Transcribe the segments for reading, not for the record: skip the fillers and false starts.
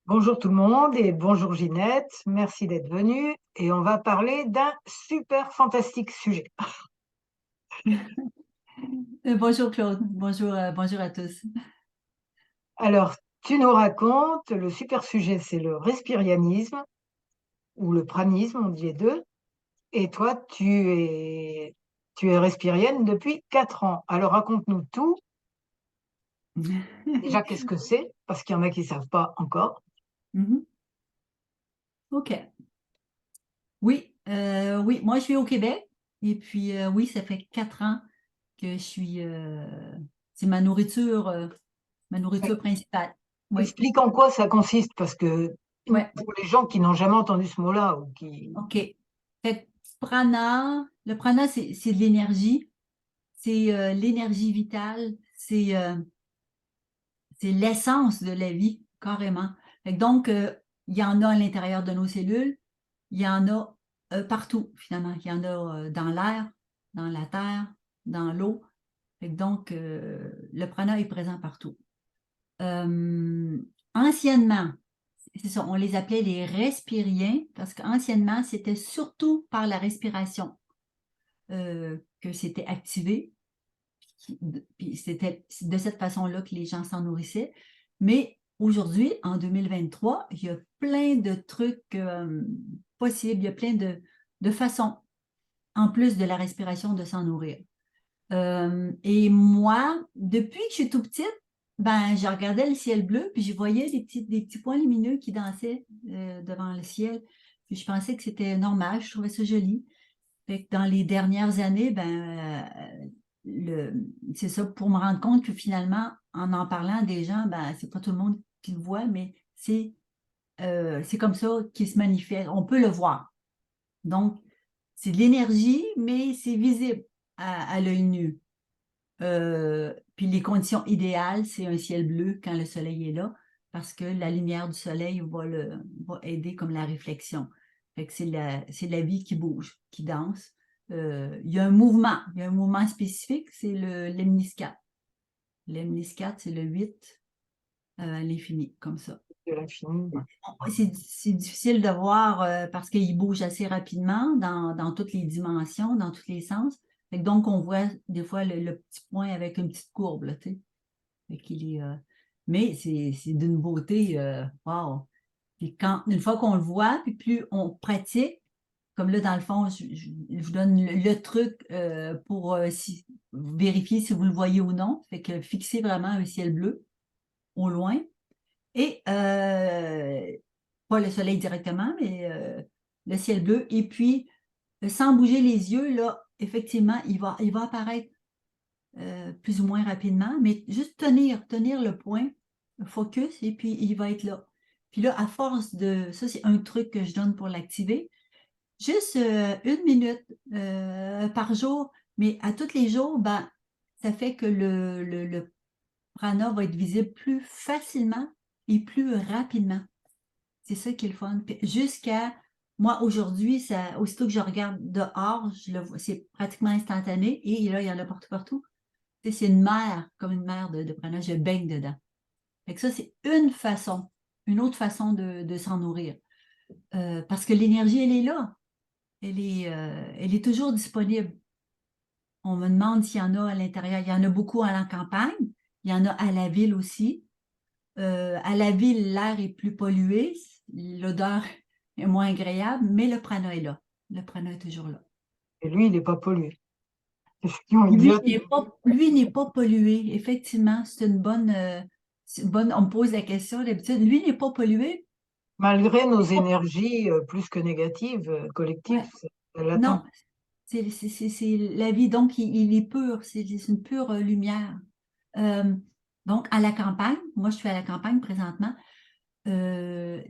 Bonjour tout le monde et bonjour Ginette, merci d'être venue et on va parler d'un super fantastique sujet. Bonjour Claude, bonjour à tous. Alors, tu nous racontes, le super sujet c'est le respirianisme ou le pranisme, on dit les deux, et toi tu es respirienne depuis 4 ans. Alors raconte-nous tout, déjà qu'est-ce que c'est, parce qu'il y en a qui ne savent pas encore. Mhm. OK. Oui, moi je suis au Québec et puis oui, ça fait 4 ans que je suis. C'est ma nourriture principale. Oui, Explique en quoi ça consiste, parce que ouais, pour les gens qui n'ont jamais entendu ce mot-là ou qui... OK. Fait que le prana, c'est de l'énergie, c'est l'énergie vitale, c'est l'essence de la vie, carrément. Fait que donc, il y en a à l'intérieur de nos cellules. Il y en a partout, finalement. Il y en a dans l'air, dans la terre, dans l'eau. Donc, le prana est présent partout. Euh, Anciennement, c'est ça, on les appelait les respiriens parce qu'anciennement, c'était surtout par la respiration que c'était activé. Puis c'était de cette façon-là que les gens s'en nourrissaient. Mais aujourd'hui, en 2023, il y a plein de trucs possibles, il y a plein de façons, en plus de la respiration, de s'en nourrir. Et moi, depuis que je suis tout petite, ben, je regardais le ciel bleu, puis je voyais des petits points lumineux qui dansaient devant le ciel. Puis je pensais que c'était normal, je trouvais ça joli. Fait que dans les dernières années, ben, c'est ça, pour me rendre compte que finalement, en parlant des gens, ben, c'est pas tout le monde qui le voit, mais c'est comme ça qu'il se manifeste. On peut le voir. Donc, c'est de l'énergie, mais c'est visible à l'œil nu. Puis les conditions idéales, c'est un ciel bleu quand le soleil est là, parce que la lumière du soleil va aider comme la réflexion. Fait que c'est la vie qui bouge, qui danse. Il y a un mouvement spécifique, c'est le lemniscate. Lemniscate, c'est le 8 à l'infini, comme ça. De l'infini. C'est difficile de voir parce qu'il bouge assez rapidement dans toutes les dimensions, dans tous les sens. Fait que donc, on voit des fois le petit point avec une petite courbe, là, tu sais. Fait qu'il est, mais c'est d'une beauté, wow. Puis une fois qu'on le voit, puis plus on pratique, comme là, dans le fond, je vous donne le truc pour vérifier si vous le voyez ou non. Fait que fixez vraiment un ciel bleu au loin. Et pas le soleil directement, mais le ciel bleu. Et puis, sans bouger les yeux, là, effectivement, il va apparaître plus ou moins rapidement, mais juste tenir le point, le focus, et puis il va être là. Puis là, à force de... Ça, c'est un truc que je donne pour l'activer. Juste 1 minute par jour, mais à tous les jours, ben, ça fait que le prana va être visible plus facilement et plus rapidement. C'est ça qui est le fun. Puis jusqu'à moi, aujourd'hui, aussitôt que je regarde dehors, je le vois, c'est pratiquement instantané. Et là, il y en a partout, partout. Tu sais, c'est une mer, comme une mer de prana. Je baigne dedans. Fait que ça, c'est une façon, une autre façon de s'en nourrir. Parce que l'énergie, elle est là. Elle est toujours disponible. On me demande s'il y en a à l'intérieur. Il y en a beaucoup à la campagne. Il y en a à la ville aussi. À la ville, l'air est plus pollué, l'odeur est moins agréable, mais le prana est là. Le prana est toujours là. Et lui, il n'est pas pollué. Question Lui idiote. n'est pas pollué. Effectivement, c'est une bonne. On me pose la question d'habitude. Lui n'est pas pollué. Malgré nos Il est pas- énergies plus que négatives, collectives, Ouais. ça l'atteint. Non, c'est la vie. Donc, il est pur. C'est une pure lumière. Euh, donc, à la campagne, moi, je suis à la campagne présentement. euh,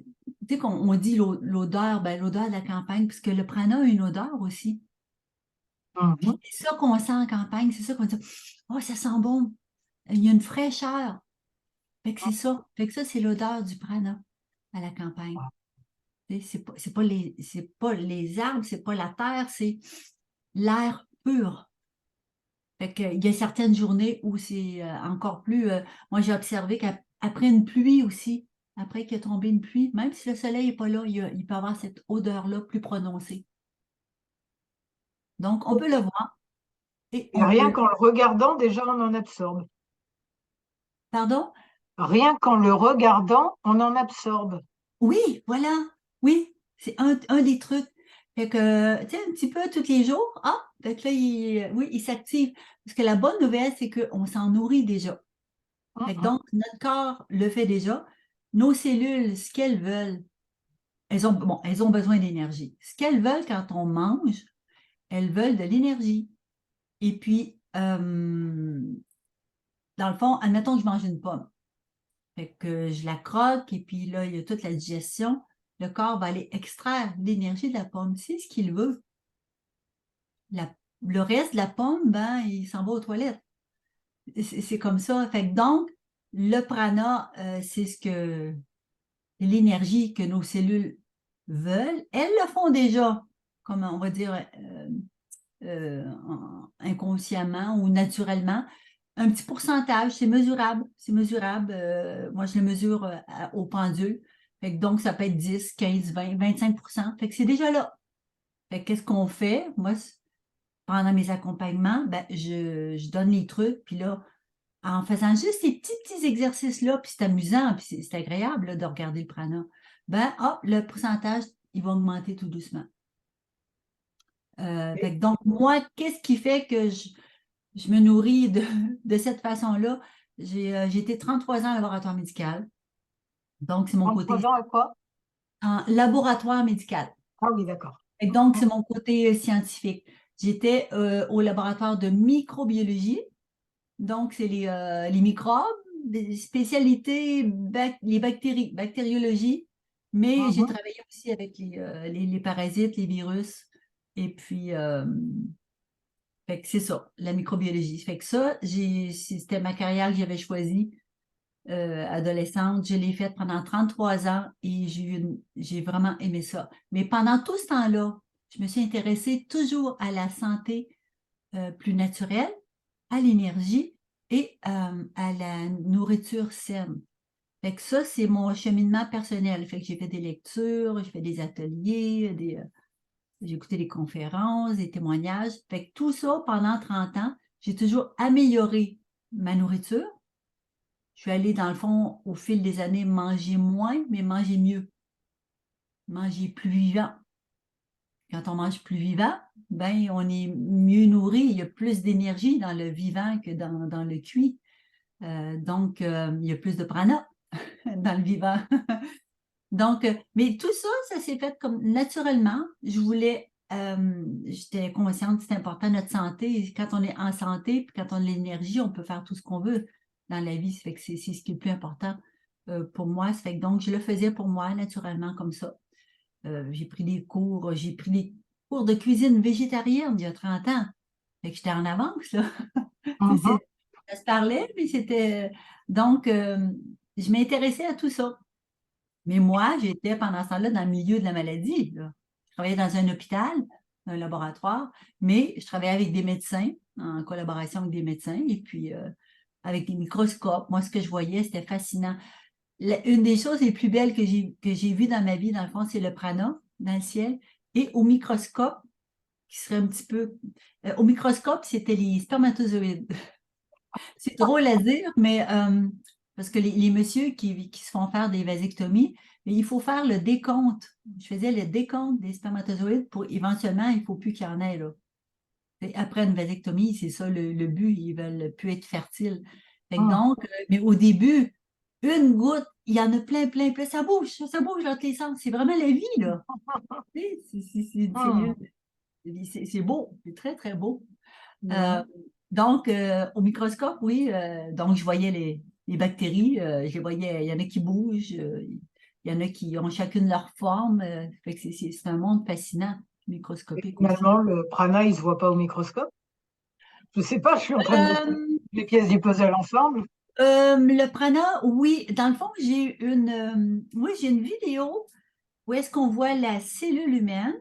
Tu sais, on dit l'odeur, ben, l'odeur de la campagne, puisque le prana a une odeur aussi. Mhm. Puis c'est ça qu'on sent en campagne, c'est ça qu'on dit, oh, ça sent bon, il y a une fraîcheur. Fait que c'est ça. Fait que ça, c'est l'odeur du prana à la campagne. Tu sais, c'est pas les arbres, c'est pas la terre, c'est l'air pur. Fait que, il y a certaines journées où c'est encore plus. Moi, j'ai observé qu'après une pluie aussi, après qu'il a tombé une pluie, même si le soleil n'est pas là, il peut avoir cette odeur-là plus prononcée. Donc, on peut le voir et Et on rien peut... qu'en le regardant, déjà, on en absorbe. Pardon? Rien qu'en le regardant, on en absorbe. Oui, voilà. Oui, c'est un des trucs. Fait que, tu sais, un petit peu tous les jours, fait que là, oui, il s'active. Parce que la bonne nouvelle, c'est qu'on s'en nourrit déjà. Fait que Mhm. donc, notre corps le fait déjà. Nos cellules, ce qu'elles veulent, elles ont besoin d'énergie. Ce qu'elles veulent quand on mange, elles veulent de l'énergie. Et puis, dans le fond, admettons que je mange une pomme. Fait que je la croque et puis là, il y a toute la digestion. Le corps va aller extraire l'énergie de la pomme. C'est ce qu'il veut. Le reste de la pomme, ben, il s'en va aux toilettes. C'est comme ça. Fait que donc, le prana, c'est l'énergie que nos cellules veulent. Elles le font déjà, comme on va dire, inconsciemment ou naturellement. Un petit pourcentage, c'est mesurable. C'est mesurable. Moi, je le mesure au pendule. Fait que donc, ça peut être 10, 15, 20, 25%. Fait que c'est déjà là. Fait que qu'est-ce qu'on fait? Moi, pendant mes accompagnements, ben, je donne les trucs, puis là, en faisant juste ces petits exercices-là, puis c'est amusant, puis c'est agréable là, de regarder le prana, ben, hop, le pourcentage, il va augmenter tout doucement. Fait que donc, moi, qu'est-ce qui fait que je me nourris de cette façon-là? J'ai été 33 ans en laboratoire médical. Donc, c'est mon côté 33 ans à quoi? en laboratoire médical. Ah oui, d'accord. Et donc, c'est mon côté scientifique. J'étais au laboratoire de microbiologie. Donc, c'est les microbes, des spécialités, les bactéries, bactériologie. Mais j'ai Mhm. travaillé aussi avec les parasites, les virus. Et puis, fait que c'est ça, la microbiologie. Fait que ça, c'était ma carrière que j'avais choisie adolescente. Je l'ai faite pendant 33 ans et j'ai vraiment aimé ça. Mais pendant tout ce temps-là, je me suis intéressée toujours à la santé plus naturelle, à l'énergie et à la nourriture saine. Fait que ça, c'est mon cheminement personnel. Fait que j'ai fait des lectures, j'ai fait des ateliers, j'ai écouté des conférences, des témoignages. Fait que tout ça, pendant 30 ans, j'ai toujours amélioré ma nourriture. Je suis allée, dans le fond, au fil des années, manger moins, mais manger mieux, manger plus vivant. Quand on mange plus vivant, ben, on est mieux nourri. Il y a plus d'énergie dans le vivant que dans le cuit. Donc, il y a plus de prana dans le vivant. Donc, mais tout ça, ça s'est fait comme naturellement. J'étais consciente que c'est important notre santé. Quand on est en santé, puis quand on a l'énergie, on peut faire tout ce qu'on veut dans la vie. Ça fait que c'est ce qui est le plus important pour moi. Ça fait que donc, je le faisais pour moi naturellement comme ça. J'ai pris des cours de cuisine végétarienne il y a 30 ans. Fait que j'étais en avance, là. Tu sais, Mhm. ça se parlait, mais c'était. Donc, je m'intéressais à tout ça. Mais moi, j'étais pendant ce temps-là dans le milieu de la maladie, là. Je travaillais dans un hôpital, un laboratoire, mais je travaillais avec des médecins, en collaboration avec des médecins, et puis avec des microscopes. Moi, ce que je voyais, c'était fascinant. Une des choses les plus belles que j'ai vues dans ma vie, dans le fond, c'est le prana dans le ciel. Et au microscope, qui serait un petit peu. Au microscope, c'était les spermatozoïdes. C'est drôle à dire, mais parce que les messieurs qui se font faire des vasectomies, mais il faut faire le décompte. Je faisais le décompte des spermatozoïdes pour éventuellement, il ne faut plus qu'il y en ait là. Et après une vasectomie, c'est ça le but, ils ne veulent plus être fertiles. Fait que Mhm. donc, mais au début, une goutte, il y en a plein, plein, plein, ça bouge entre les sens. C'est vraiment la vie, là. Tu sais, c'est une cellule. Mhm. C'est beau, c'est très, très beau. Ouais. Euh, donc, au microscope, oui, donc je voyais les bactéries, je les voyais, il y en a qui bougent, il y en a qui ont chacune leur forme. Fait que c'est un monde fascinant, Et microscopique finalement, aussi. le prana, il se voit pas au microscope. Je sais pas, je suis en train de mettre Euh, les pièces du puzzle ensemble. le prana, oui, dans le fond, oui, j'ai une vidéo où est-ce qu'on voit la cellule humaine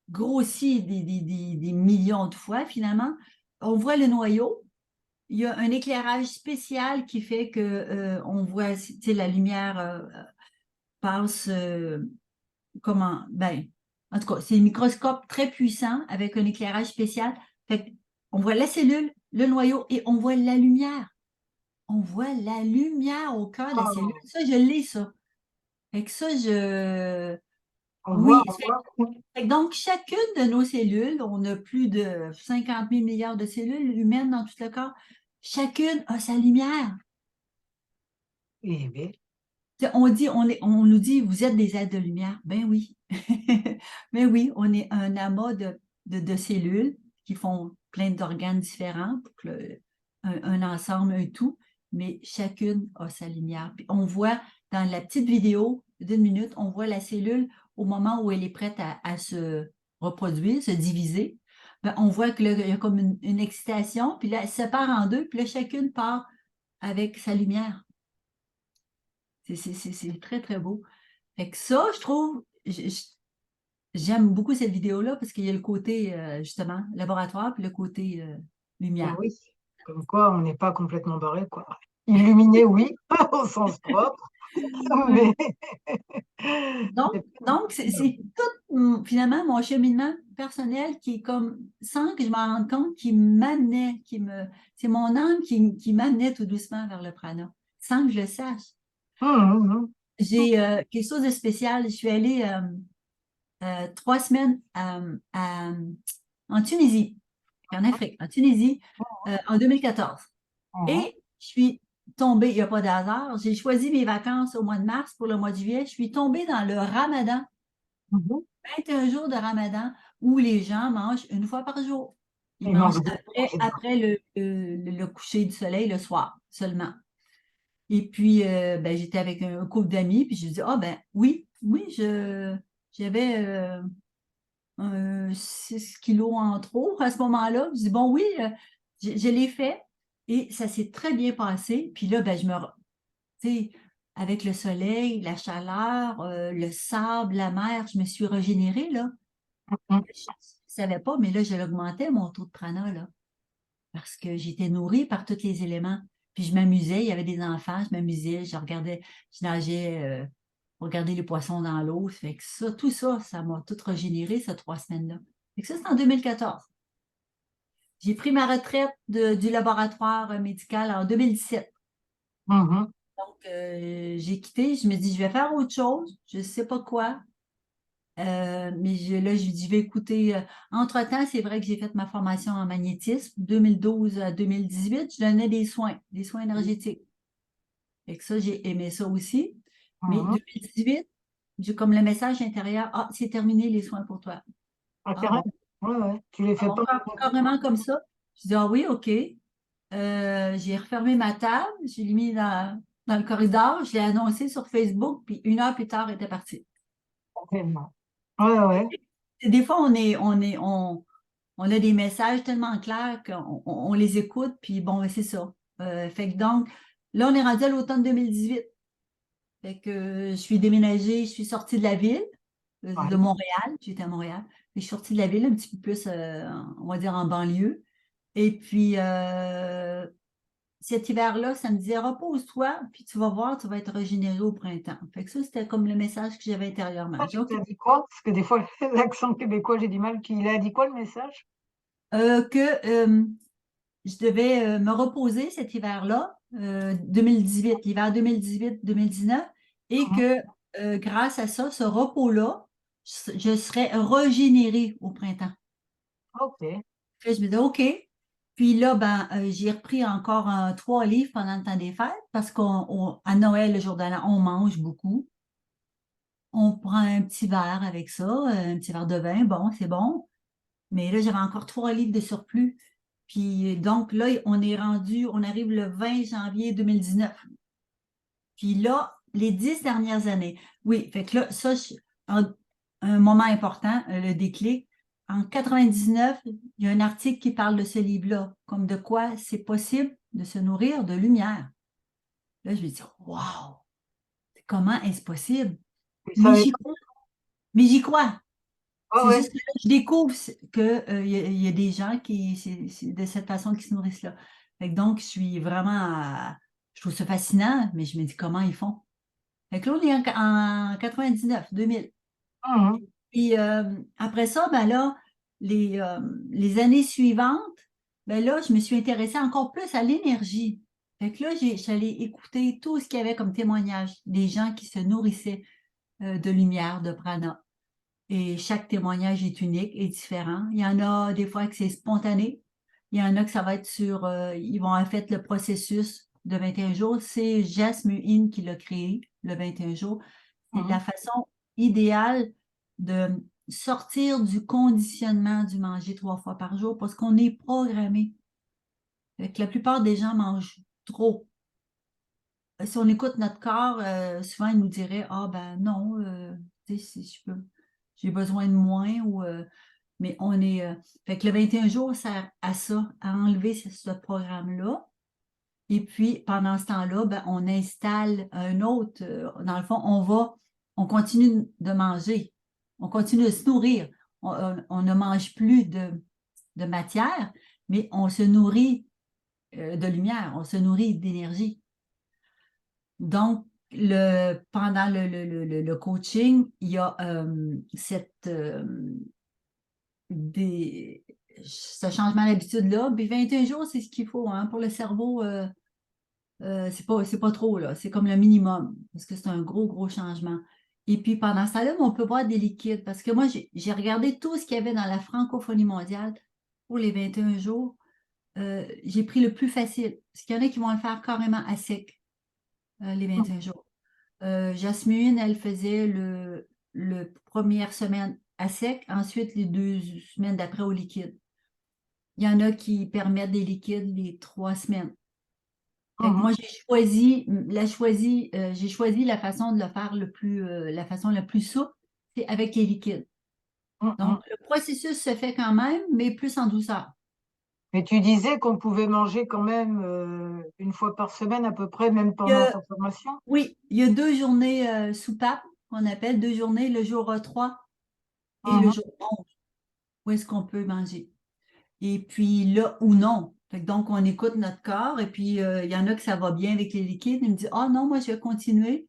grossie des millions de fois finalement. On voit le noyau. Il y a un éclairage spécial qui fait que on voit, tu sais, la lumière. passe, ben, en tout cas, c'est un microscope très puissant avec un éclairage spécial. Fait on voit la cellule, le noyau et on voit la lumière. On voit la lumière au cœur de la cellule. Oh, Ça, je l'ai, ça. Fait que ça, on voit, oui. on voit. Fait que donc, chacune de nos cellules, on a plus de 50 000 milliards de cellules humaines dans tout le corps, chacune a sa lumière. Eh bien, On nous dit, vous êtes des êtres de lumière. Ben oui. Ben oui, on est un amas de cellules qui font plein d'organes différents, pour que un ensemble, un tout, mais chacune a sa lumière. Puis on voit dans la petite vidéo d'1 minute, on voit la cellule au moment où elle est prête à se reproduire, se diviser. Ben, on voit que là, il y a comme une excitation, puis là, elle se sépare en deux, puis là, chacune part avec sa lumière. C'est très, très beau. Fait que ça, je trouve, j'aime beaucoup cette vidéo-là parce qu'il y a le côté, justement, laboratoire, puis le côté ben lumière. oui, comme quoi on n'est pas complètement barré, quoi. Illuminé, oui, au sens propre, Ouais. mais Donc c'est tout, finalement, mon cheminement personnel qui est comme, sans que je m'en rende compte, qui m'amenait, c'est mon âme qui m'amenait tout doucement vers le prana, sans que je le sache. Hum, hum, J'ai quelque chose de spécial. Je suis allée 3 semaines en Tunisie, en Afrique, en Tunisie, en 2014. hum, Et je suis tombée, il n'y a pas de hasard, j'ai choisi mes vacances au mois de mars pour le mois de juillet. Je suis tombée dans le Ramadan, hum. 21 jours de Ramadan, où les gens mangent une fois par jour. Ils Il mangent manque de après le coucher du soleil le soir seulement. Et puis, ben, j'étais avec un couple d'amis, puis je dis, ah ben oui, oui, j'avais 6 kilos en trop à ce moment-là. Je dis, bon, oui, je l'ai fait et ça s'est très bien passé. Puis là, ben, tu sais, avec le soleil, la chaleur, le sable, la mer, je me suis régénérée, là. Hum, Je ne savais pas, mais là, je l'augmentais, mon taux de prana, là, parce que j'étais nourrie par tous les éléments. Puis je m'amusais, il y avait des enfants, je m'amusais, je regardais, je nageais, regarder les poissons dans l'eau. Fait que ça, tout ça, ça m'a tout régénéré, ces 3 semaines-là. Fait que ça, c'est en 2014. J'ai pris ma retraite du laboratoire médical en 2017. hum. Donc, j'ai quitté, je me dis, je vais faire autre chose, je ne sais pas quoi. Mais là, je dis, je vais écouter. Entre-temps, c'est vrai que j'ai fait ma formation en magnétisme, 2012 à 2018. Je donnais des soins énergétiques. Et que ça, j'ai aimé ça aussi. Mais Hum. 2018, j'ai comme le message intérieur, ah, c'est terminé les soins pour toi. Ah, Ah bon, carrément. Ouais, ouais. Tu les ah fais bon, pas. carrément comme ça. Je dis, ah oui, OK. J'ai refermé ma table, je l'ai mis dans le corridor, je l'ai annoncé sur Facebook, puis 1 heure plus tard, elle était partie. Carrément. Ouais, ouais. Et des fois, on a des messages tellement clairs qu'on les écoute, puis bon, ben, c'est ça. Fait que donc, là, on est rendu à l'automne 2018. Fait que je suis déménagée, je suis sortie de la ville, de Ouais. Montréal. J'étais à Montréal. Et je suis sortie de la ville un petit peu plus, on va dire, en banlieue. Et puis, cet hiver-là, ça me disait, repose-toi, puis tu vas voir, tu vas être régénéré au printemps. Fait que ça, c'était comme le message que j'avais intérieurement. J'ai dit, OK. Il a dit quoi? Parce que des fois, l'accent québécois, j'ai du mal. Il a dit quoi le message? Que je devais me reposer cet hiver-là, 2018, l'hiver 2018-2019, et Hum. que grâce à ça, ce repos-là, je serais régénérée au printemps. Ok. Puis je me dis, OK. Puis là, ben, j'ai repris encore 3 livres pendant le temps des fêtes parce qu'à Noël, le jour de l'an, on mange beaucoup. On prend un petit verre avec ça, un petit verre de vin, bon, c'est bon. Mais là, j'avais encore 3 livres de surplus. Puis donc là, on arrive le 20 janvier 2019. Puis là, les 10 dernières années, oui, fait que là, ça, un moment important, le déclic. En 99, il y a un article qui parle de ce livre-là, comme de quoi c'est possible de se nourrir de lumière. Là, je me dis, waouh, comment est-ce possible? Tu Mais savais j'y pas? crois. Mais j'y crois. Ouais, C'est ouais. juste que là, je découvre qu'il y a des gens c'est de cette façon qui se nourrissent là. Fait que donc, je suis vraiment, je trouve ça fascinant, mais je me dis comment ils font. Fait que là, on est en 99, 2000. Mhm. Puis après ça, ben là, les années suivantes, ben là, je me suis intéressée encore plus à l'énergie. Fait que là, j'allais écouter tout ce qu'il y avait comme témoignage des gens qui se nourrissaient de lumière, de prana. Et chaque témoignage est unique et différent. Il y en a des fois que c'est spontané. Il y en a que ça va être sur, ils vont avoir fait le processus de 21 jours. C'est Jasmine qui l'a créé, le 21 jours. C'est la Mhm. façon idéale de sortir du conditionnement du manger 3 fois par jour parce qu'on est programmé. Fait que la plupart des gens mangent trop. Si on écoute notre corps, souvent il nous dirait, ah ben non, tu sais, si je peux, j'ai besoin de moins ou mais on est. Fait que le 21 jours sert à ça, à enlever ce programme-là. Et puis, pendant ce temps-là, ben, on installe un autre. Dans le fond, on continue de manger. On continue de se nourrir. On ne mange plus de matière, mais on se nourrit de lumière, on se nourrit d'énergie. Donc, pendant le coaching, il y a des, ce changement d'habitude-là. Puis 21 jours, c'est ce qu'il faut hein, pour le cerveau. C'est pas trop, là. C'est comme le minimum, parce que c'est un gros, gros changement. Et puis pendant ce temps-là, on peut boire des liquides, parce que moi, j'ai regardé tout ce qu'il y avait dans la francophonie mondiale pour les 21 jours. J'ai pris le plus facile, parce qu'il y en a qui vont le faire carrément à sec, les 21 jours. Jasmine, elle faisait le première semaine à sec, ensuite les 2 semaines d'après au liquide. Il y en a qui permettent des liquides les 3 semaines. Fait que moi, Mhm. j'ai choisi la façon de le faire la façon la plus souple, c'est avec les liquides. Donc, Mhm. le processus se fait quand même, mais plus en douceur. Mais tu disais qu'on pouvait manger quand même une fois par semaine à peu près, même Il y pendant a- ta formation. oui, il y a 2 journées soupapes, qu'on appelle 2 journées, le jour 3 et le Mhm. jour 11, où est-ce qu'on peut manger. Et puis là, ou non. Fait que donc, on écoute notre corps, et puis il y en a que ça va bien avec les liquides. Ils me disent, ah non, moi, je vais continuer.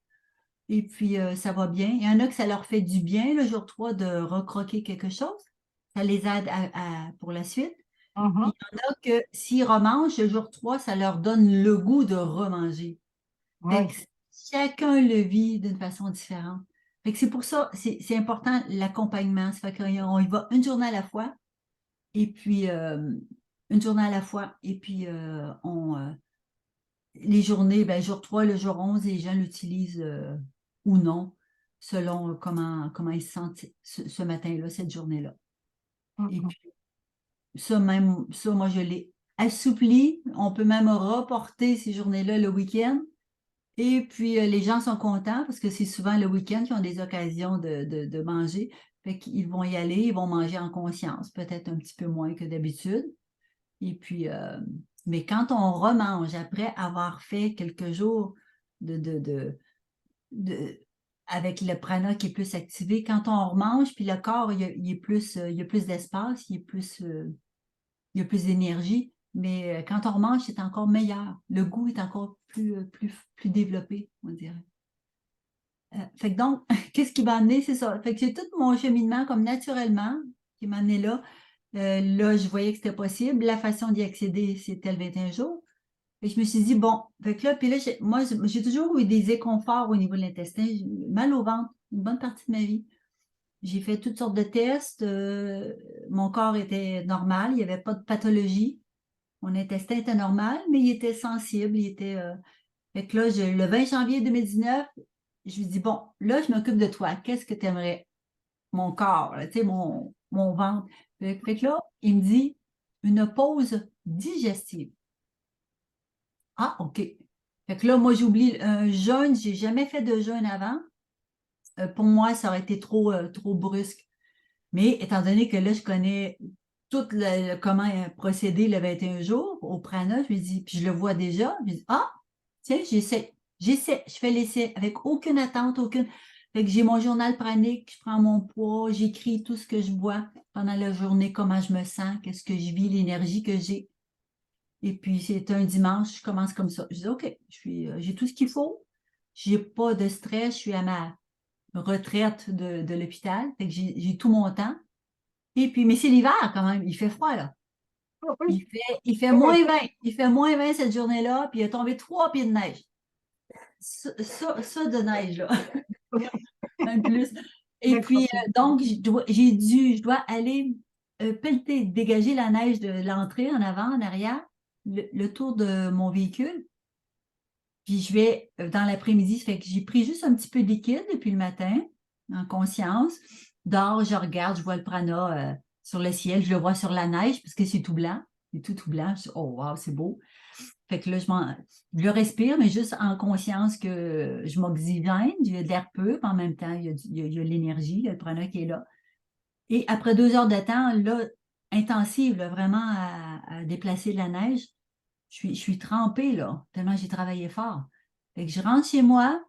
Et puis, ça va bien. Il y en a que ça leur fait du bien, le jour 3 de recroquer quelque chose. Ça les aide pour la suite. Mhm. Puis, il y en a que s'ils remangent, le jour 3 ça leur donne le goût de remanger. Fait que Ouais. chacun le vit d'une façon différente. Fait que c'est pour ça, c'est important l'accompagnement. Ça fait qu'on y va une journée à la fois, et puis une journée à la fois, et puis les journées, ben, jour 3 le jour 11 les gens l'utilisent ou non, selon comment ils se sentent ce matin-là, cette journée-là. Et Mhm. puis, ça, moi, je l'ai assoupli. On peut même reporter ces journées-là le week-end. Et puis, les gens sont contents parce que c'est souvent le week-end qu'ils ont des occasions de manger. Fait qu'ils vont y aller, ils vont manger en conscience, peut-être un petit peu moins que d'habitude. Et puis, mais quand on remange après avoir fait quelques jours de, de, de, de- avec le prana qui est plus activé, quand on remange, puis le corps, il est plus, il y a plus d'espace, il y a plus d'énergie. Mais quand on remange, c'est encore meilleur. Le goût est encore plus développé, on dirait. Fait que donc, qu'est-ce qui m'a amené, c'est ça. Fait que c'est tout mon cheminement comme naturellement qui m'a amené là. Là, je voyais que c'était possible. La façon d'y accéder, c'était le 21 jours. Et je me suis dit, bon, fait que là, puis là, moi, j'ai toujours eu des inconforts au niveau de l'intestin, j'ai mal au ventre, une bonne partie de ma vie. J'ai fait toutes sortes de tests, mon corps était normal, il n'y avait pas de pathologie. Mon intestin était normal, mais il était sensible, fait que là, le 20 janvier 2019, je lui dis, bon, là, je m'occupe de toi. Qu'est-ce que tu aimerais? Mon corps, là, tu sais, mon ventre. Fait que là, il me dit, une pause digestive. Ah, OK. Fait que là, moi, j'oublie un jeûne. J'ai jamais fait de jeûne avant. Pour moi, ça aurait été trop brusque. Mais étant donné que là, je connais comment procéder le 21 jours au prana, je me dis, puis je le vois déjà, je me dis, ah, tiens, j'essaie, je fais l'essai avec aucune attente, aucune. Fait que j'ai mon journal pranique, je prends mon poids, j'écris tout ce que je vois pendant la journée, comment je me sens, qu'est-ce que je vis, l'énergie que j'ai. Et puis, c'est un dimanche, je commence comme ça. Je dis, OK, j'ai tout ce qu'il faut. j'ai pas de stress, je suis à ma retraite de l'hôpital, fait que j'ai tout mon temps. Et puis, mais c'est l'hiver quand même, il fait froid là. Ah oui, Il fait ouais, -20. Il fait -20 cette journée-là, puis il a tombé 3 pieds de neige. Ça de neige, là, ouais, même plus. Et d'accord. puis, donc, je dois aller pelleter, dégager la neige de l'entrée en avant, en arrière, le tour de mon véhicule. Puis je vais dans l'après-midi, ça fait que j'ai pris juste un petit peu de liquide depuis le matin, en conscience. Dehors, je regarde, je vois le prana sur le ciel, je le vois sur la neige parce que c'est tout blanc. C'est tout blanc. Je dis, oh wow, c'est beau. Fait que là, je le respire, mais juste en conscience que je m'oxygène, il y a de l'air pur, puis en même temps, il y a l'énergie, le prana qui est là. Et après 2 heures de temps, là, intensive, là, vraiment à déplacer de la neige, je suis trempée, là, tellement j'ai travaillé fort. Fait que je rentre chez moi,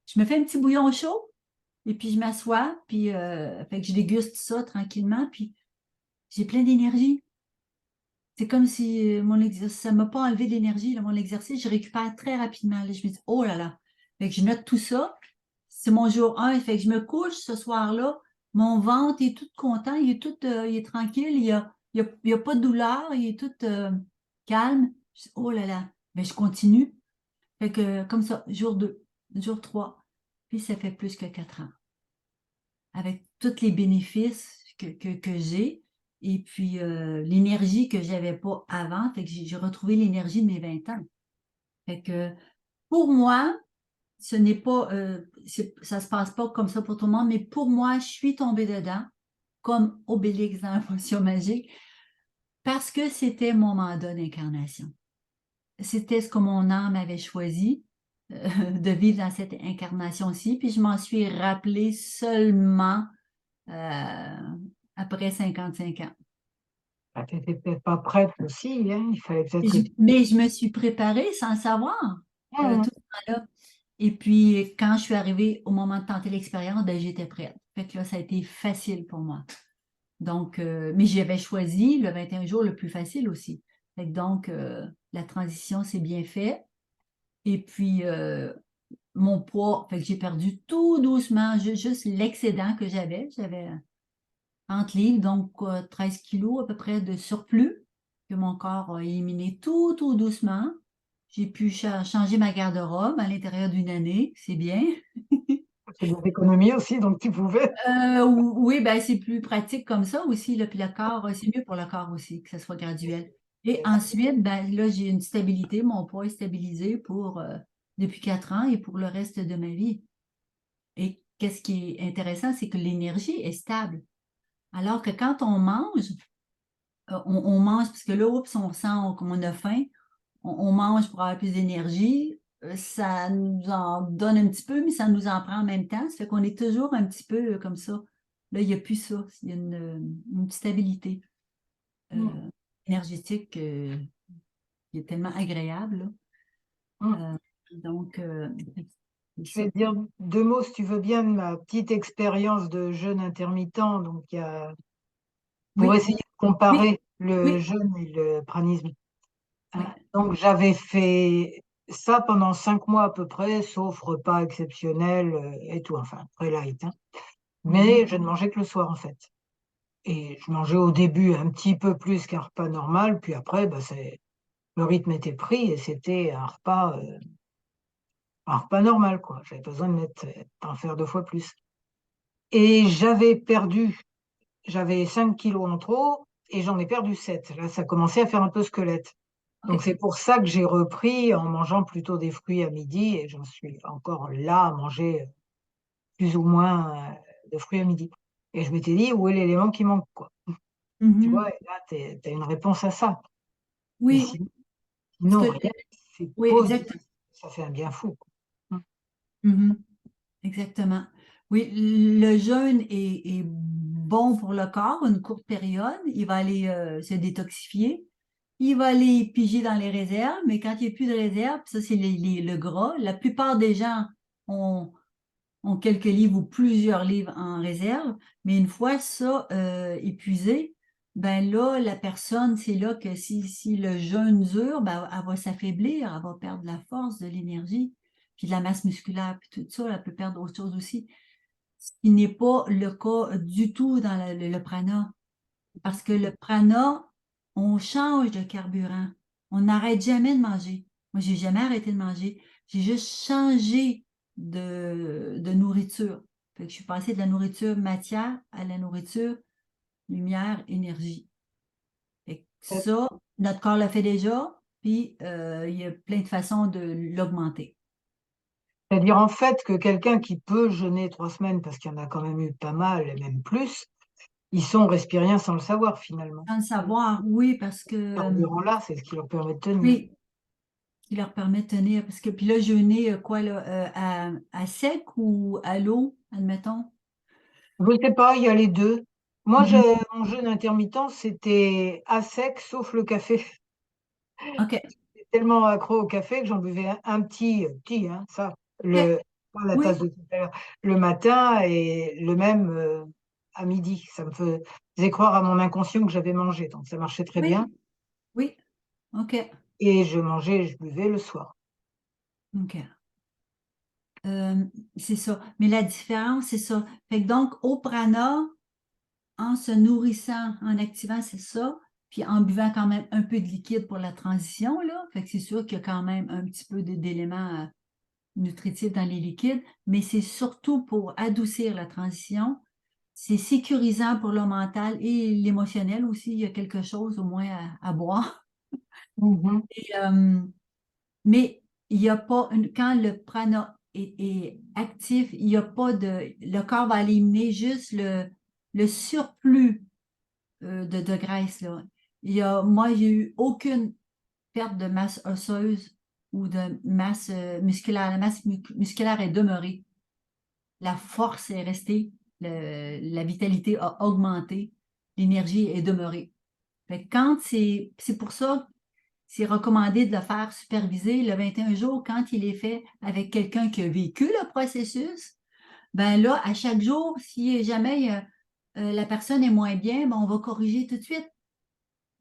je me fais un petit bouillon chaud, et puis je m'assois, puis fait que je déguste ça tranquillement, puis j'ai plein d'énergie. C'est comme si mon exercice, ça ne m'a pas enlevé d'énergie, là, mon exercice, je récupère très rapidement. Là, je me dis, oh là là. Fait que je note tout ça. C'est mon jour 1. Fait que je me couche ce soir-là. Mon ventre est tout content, il est tranquille, il y a pas de douleur, il est tout calme. Je dis, oh là là. Mais je continue. Fait que comme ça, jour 2, jour 3. Puis ça fait plus que 4 ans. Avec tous les bénéfices que j'ai. Et puis, l'énergie que j'avais pas avant, fait que j'ai retrouvé l'énergie de mes 20 ans. Fait que, pour moi, ce n'est pas, ça se passe pas comme ça pour tout le monde, mais pour moi, je suis tombée dedans, comme Obélix dans la potion magique, parce que c'était mon mandat d'incarnation. C'était ce que mon âme avait choisi, de vivre dans cette incarnation-ci, puis je m'en suis rappelée seulement euh, après 55 ans. Ah, t'étais peut-être pas prête aussi, hein. Il fallait peut-être que tu... Mais je me suis préparée sans savoir Hum, tout ce temps-là. Et puis, quand je suis arrivée au moment de tenter l'expérience, ben, j'étais prête. Fait que là, ça a été facile pour moi. Donc, mais j'avais choisi le 21 jours le plus facile aussi. Fait que donc, la transition s'est bien faite. Et puis, mon poids, fait que j'ai perdu tout doucement, juste l'excédent que j'avais. J'avais 30 livres, donc 13 kilos à peu près de surplus que mon corps a éliminé tout doucement. J'ai pu changer ma garde-robe à l'intérieur d'une année, c'est bien. c'est des économies aussi, donc tu pouvais. Oui, ben, c'est plus pratique comme ça aussi, là, puis le corps, c'est mieux pour le corps aussi, que ce soit graduel. Et ensuite, ben, là, j'ai une stabilité, mon poids est stabilisé depuis 4 ans et pour le reste de ma vie. Et qu'est-ce qui est intéressant, c'est que l'énergie est stable. Alors que quand on mange, on mange parce que là, oups, on sent comme on a faim, on mange pour avoir plus d'énergie. Ça nous en donne un petit peu, mais ça nous en prend en même temps. Ça fait qu'on est toujours un petit peu comme ça. Là, il n'y a plus ça. Il y a une stabilité Hum, euh, énergétique qui est tellement agréable, là. hum. Donc, c'est Je vais ça. te dire 2 mots, si tu veux bien, de ma petite expérience de jeûne intermittent. Donc, pour Oui, essayer de oui, comparer le oui, jeûne et le pranisme. oui. Donc, j'avais fait ça pendant 5 mois à peu près, sauf repas exceptionnels et tout, enfin, très light, hein. Mhm, Mais je ne mangeais que le soir, en fait. Et je mangeais au début un petit peu plus qu'un repas normal, puis après, bah, le rythme était pris et c'était un repas normal, quoi. J'avais pas besoin d'en faire 2 fois plus. Et j'avais 5 kilos en trop et j'en ai perdu 7. Là, ça commençait à faire un peu squelette. Donc OK. c'est pour ça que j'ai repris en mangeant plutôt des fruits à midi et j'en suis encore là à manger plus ou moins de fruits à midi. Et je m'étais dit: «Où est l'élément qui manque, quoi?» Tu vois? Mhm. Et là, tu as une réponse à ça. Mais Oui, parce sinon que, rien, c'est oui, positif, exactement. ça fait un bien fou, quoi. Mmh. Mhm. Exactement. Oui, le jeûne est bon pour le corps, une courte période. Il va aller se détoxifier. Il va aller piger dans les réserves, mais quand il n'y a plus de réserves, ça c'est le gras. La plupart des gens ont, ont quelques livres ou plusieurs livres en réserve, mais une fois ça épuisé, ben là, la personne, c'est là que si le jeûne dure, ben, elle va s'affaiblir, elle va perdre la force, de l'énergie. puis de la masse musculaire, puis tout ça, elle peut perdre autre chose aussi. Ce qui n'est pas le cas du tout dans le prana. Parce que le prana, on change de carburant. On n'arrête jamais de manger. Moi, j'ai jamais arrêté de manger. J'ai juste changé de nourriture. Fait que je suis passée de la nourriture matière à la nourriture lumière, énergie. Fait que ça, notre corps le fait déjà, puis il y a plein de façons de l'augmenter. C'est-à-dire en fait que quelqu'un qui peut jeûner 3 semaines, parce qu'il y en a quand même eu pas mal, et même plus, ils sont respiriens sans le savoir finalement. Sans le savoir, oui, parce Ce que carburant-là, c'est ce qui leur permet de tenir. oui, qui leur permet de tenir. Parce que puis là, jeûner quoi là, à sec ou à l'eau, admettons. Je ne sais pas, il y a les deux. Moi, Mhm. mon jeûne intermittent, c'était à sec, sauf le café. OK. J'étais tellement accro au café que j'en buvais un petit, hein, ça, OK. pas la tasse Oui, de tout à l'heure, le matin et le même à midi. Ça me faisait croire à mon inconscient que j'avais mangé, donc ça marchait très bien. oui, oui. OK. Et je mangeais et je buvais le soir. OK. Euh, c'est ça. Mais la différence, c'est ça. Fait que donc, au prana, en se nourrissant, en activant, c'est ça, puis en buvant quand même un peu de liquide pour la transition, là. Fait que c'est sûr qu'il y a quand même un petit peu d'éléments nutritifs dans les liquides, mais c'est surtout pour adoucir la transition. C'est sécurisant pour le mental et l'émotionnel aussi. Il y a quelque chose au moins à boire. Mhm. Et, mais il n'y a pas quand le prana est actif, il n'y a pas le corps va éliminer juste le surplus de graisse, là. Moi, j'ai eu aucune perte de masse osseuse ou de masse musculaire. La masse musculaire est demeurée. La force est restée. La vitalité a augmenté. L'énergie est demeurée. Fait que quand c'est pour ça que c'est recommandé de le faire superviser le 21 jours quand il est fait avec quelqu'un qui a vécu le processus. Ben là, à chaque jour, si jamais la personne est moins bien, ben on va corriger tout de suite.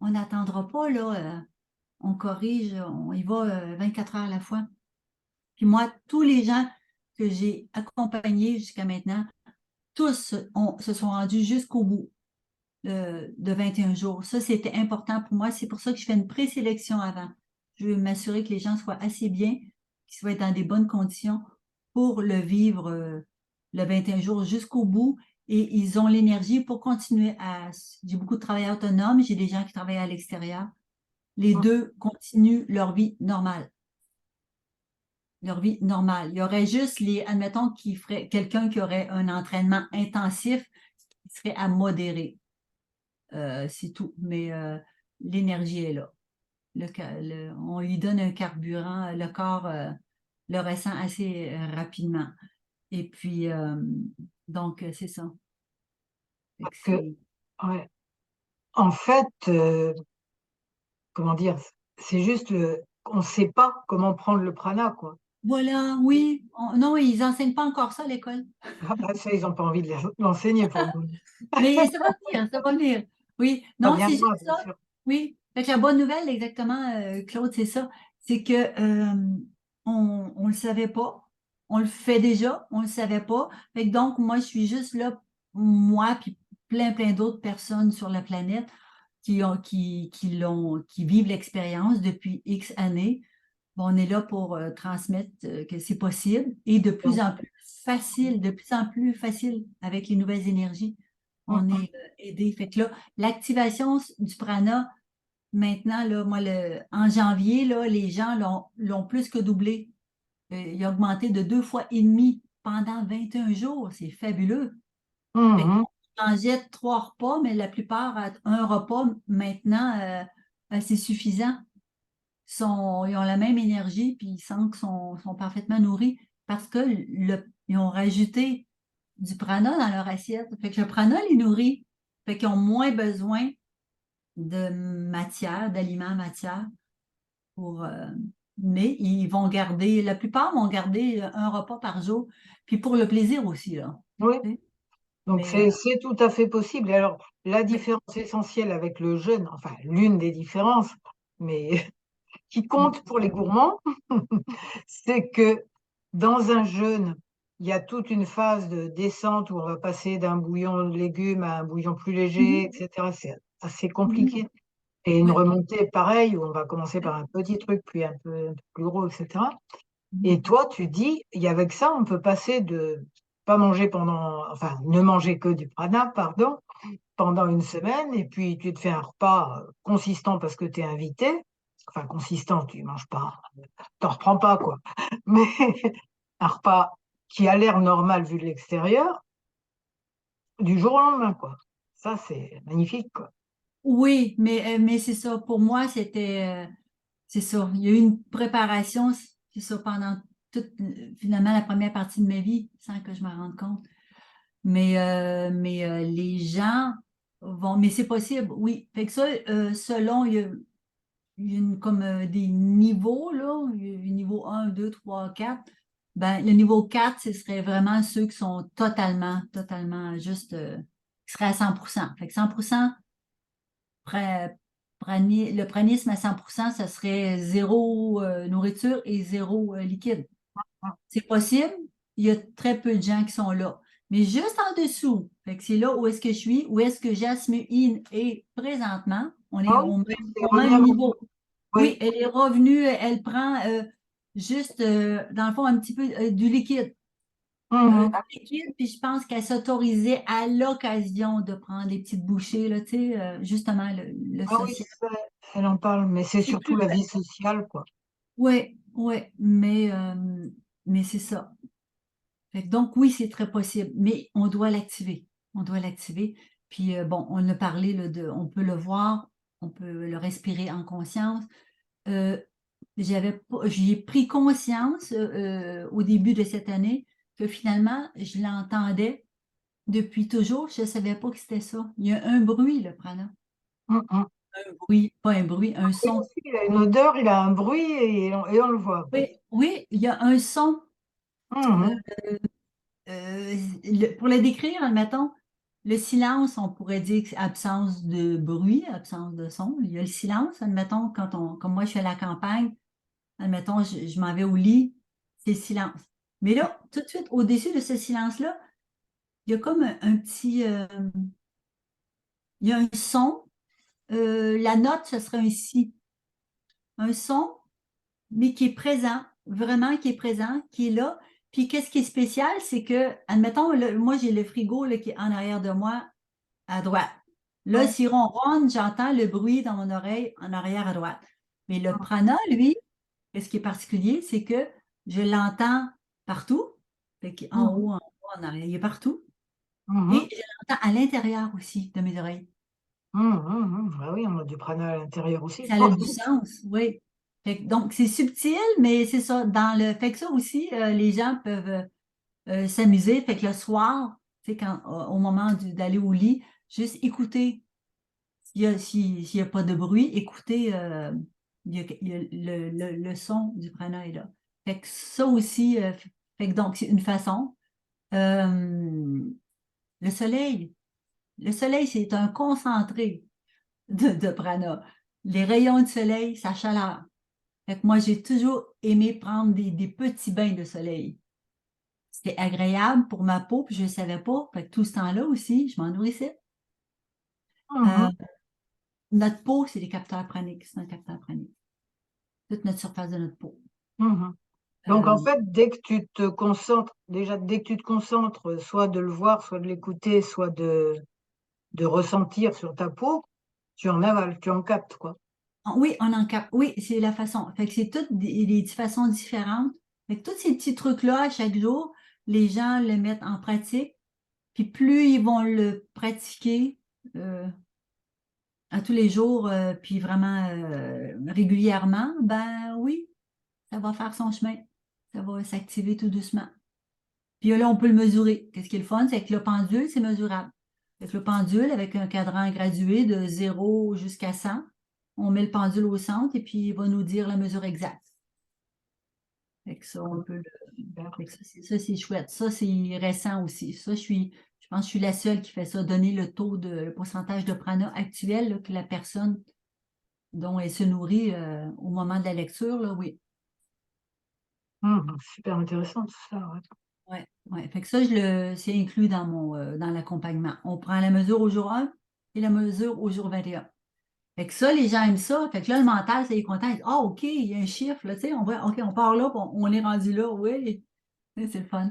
On n'attendra pas, là, on corrige, on y va 24 heures à la fois. Puis moi, tous les gens que j'ai accompagnés jusqu'à maintenant, tous se sont rendus jusqu'au bout de 21 jours. Ça, c'était important pour moi. C'est pour ça que je fais une présélection avant. Je veux m'assurer que les gens soient assez bien, qu'ils soient dans des bonnes conditions pour le vivre le 21 jours jusqu'au bout. Et ils ont l'énergie pour continuer à... J'ai beaucoup de travailleurs autonomes, j'ai des gens qui travaillent à l'extérieur. Les deux continuent leur vie normale. Leur vie normale. Il y aurait juste admettons, qui ferait quelqu'un qui aurait un entraînement intensif qui serait à modérer. C'est tout. Mais l'énergie est là. On lui donne un carburant, le corps le ressent assez rapidement. Et puis, donc, c'est ça. Fait que Que, ouais. En fait, comment dire, c'est juste on ne sait pas comment prendre le prana, quoi. voilà, oui. Non, ils enseignent pas encore ça à l'école. Ah bah ça, ils n'ont pas envie de l'enseigner pour le moment. Mais ça va venir, ça va venir. Oui, Ça non, c'est juste viendra, bien ça. sûr. Oui. Fait que la bonne nouvelle, exactement, Claude, c'est ça. C'est que on le savait pas. On le fait déjà, on le savait pas. Fait que donc, moi, je suis juste là, moi, puis plein d'autres personnes sur la planète qui vivent l'expérience depuis X années. Bon, on est là pour transmettre que c'est possible et de plus en plus facile, de plus en plus facile avec les nouvelles énergies. On Mhm. est aidé. Fait que là, l'activation du prana, maintenant, là, moi, en janvier, là, les gens l'ont plus que doublé. Il a augmenté de 2 fois et demi pendant 21 jours. C'est fabuleux. Fait Mhm. qu'on mangeait 3 repas, mais la plupart, un repas, maintenant, c'est suffisant. Ils ont la même énergie, puis ils sentent qu'ils sont parfaitement nourris parce que ils ont rajouté du prana dans leur assiette. Fait que le prana les nourrit. Fait qu'ils ont moins besoin de matière, d'aliments matière pour, mais ils vont garder, la plupart vont garder un repas par jour, puis pour le plaisir aussi, là. Oui, Tu sais. donc Mais c'est tout à fait possible. Et alors, la oui. différence essentielle avec le jeûne, enfin l'une des différences, mais qui compte pour les gourmands, c'est que dans un jeûne, il y a toute une phase de descente où on va passer d'un bouillon de légumes à un bouillon plus léger, Mhm, et cetera. C'est assez mhm. compliqué. Et une Ouais. remontée pareil, où on va commencer par un petit truc, puis un peu plus gros, et cetera. Mhm. Et toi, tu dis, et avec ça, on peut passer de pas manger pendant, enfin, ne manger que du prana, pardon, pendant une semaine, et puis tu te fais un repas consistant parce que tu es invité. Enfin, consistant, tu manges pas, t'en reprends pas, quoi. Mais un repas qui a l'air normal vu de l'extérieur, du jour au lendemain, quoi. Ça, c'est magnifique, quoi. Oui, mais c'est ça. Pour moi, c'est ça. Il y a eu une préparation, c'est ça, pendant toute, finalement, la première partie de ma vie, sans que je me rende compte. Mais les gens vont, mais c'est possible, oui. Fait que ça, selon, il y a comme des niveaux, là, il y a le niveau 1, 2, 3, 4. Ben, le niveau 4, ce serait vraiment ceux qui sont totalement juste, qui seraient à 100%. Fait que 100%, le pranisme à 100%, ça serait zéro nourriture et zéro liquide. C'est possible, il y a très peu de gens qui sont là. Mais juste en dessous, fait que c'est là où est-ce que je suis, où est-ce que Jasmine est présentement. Ah oui, c'est Au revenu même à peu niveau. près. Oui, elle est revenue, elle prend juste, dans le fond, un petit peu du liquide. Oui. Du liquide, puis je pense qu'elle s'autorisait à l'occasion de prendre des petites bouchées, là, tu sais, justement, le Ah oui, social. ça, elle en parle, mais c'est C'est surtout plus. la vie sociale, quoi. Oui, oui, mais c'est ça. Fait que donc, oui, c'est très possible, mais on doit l'activer. On doit l'activer. Puis, bon, on a parlé là, on peut le voir, on peut le respirer en conscience. Euh, j'y ai pris conscience au début de cette année que finalement, je l'entendais depuis toujours. Je ne savais pas que c'était ça. Il y a un bruit, le prana. Hum, hum. Un bruit, pas un bruit, un Oui, son. aussi, il a une odeur, il a un bruit et on le voit, quoi. Oui, oui, il y a un son. Euh, Mhm, pour le décrire, admettons, le silence, on pourrait dire que c'est absence de bruit, absence de son. Il y a le silence, admettons, comme moi je suis à la campagne, admettons, je m'en vais au lit, c'est le silence. Mais là, tout de suite, au-dessus de ce silence-là, il y a comme un petit, il y a un son. La note, ce serait un si. Un son, mais qui est présent, vraiment qui est présent, qui est là. Puis qu'est-ce qui est spécial, c'est que, admettons, moi j'ai le frigo là, qui est en arrière de moi à droite. Là, ouais. si ronronne, j'entends le bruit dans mon oreille en arrière à droite. Mais le prana, lui, ce qui est particulier, c'est que je l'entends partout. Fait en Mhm, haut, en bas, en arrière, il est partout. mhm, Et je l'entends à l'intérieur aussi de mes oreilles. Ah oui, on a du prana à l'intérieur aussi. Ça a du sens, oui. Donc, c'est subtil, mais c'est ça. Fait que ça aussi, les gens peuvent s'amuser. Fait que le soir, tu sais, au moment d'aller au lit, juste écouter. S'il y a pas de bruit, écoutez, il y a le son du prana est là. Fait que ça aussi, fait que donc, c'est une façon. Euh, le soleil, le soleil, c'est un concentré de prana. Les rayons de soleil, sa chaleur. Fait que moi, j'ai toujours aimé prendre des petits bains de soleil. C'était agréable pour ma peau, puis je ne savais pas. Fait que tout ce temps-là aussi, je m'en nourrissais. Euh, Mhm, notre peau, c'est des capteurs praniques. C'est un capteur pranique. Toute notre surface de notre peau. mhm. Donc, en Euh, fait, dès que tu te concentres, déjà, dès que tu te concentres, soit de le voir, soit de l'écouter, soit de ressentir sur ta peau, tu en avales, tu en captes, quoi. oui, on en capte. Oui, c'est la façon. Fait que c'est toutes des façons différentes. Fait que tous ces petits trucs-là, à chaque jour, les gens le mettent en pratique. Puis plus ils vont le pratiquer à tous les jours, puis vraiment régulièrement, ben oui, ça va faire son chemin. Ça va s'activer tout doucement. Puis là, on peut le mesurer. Qu'est-ce qui est le fun, c'est que le pendule, c'est mesurable. Fait que le pendule, avec un cadran gradué de 0 jusqu'à 100, on met le pendule au centre et puis il va nous dire la mesure exacte. Fait que ça, on peut le. Super. Fait que ça, c'est chouette. Ça, c'est récent aussi. Ça, je pense que je suis la seule qui fait ça, donner le pourcentage de prana actuel là, que la personne dont elle se nourrit au moment de la lecture, là, oui. Super intéressant tout ça. Ouais. Ouais, ouais. Fait que ça, c'est inclus dans dans l'accompagnement. On prend la mesure au jour 1 et la mesure au jour 21. Fait que ça, les gens aiment ça. Fait que là, le mental, c'est content. Ah, OK, il y a un chiffre, là, tu sais, OK, on part là, puis on est rendu là, oui. C'est le fun.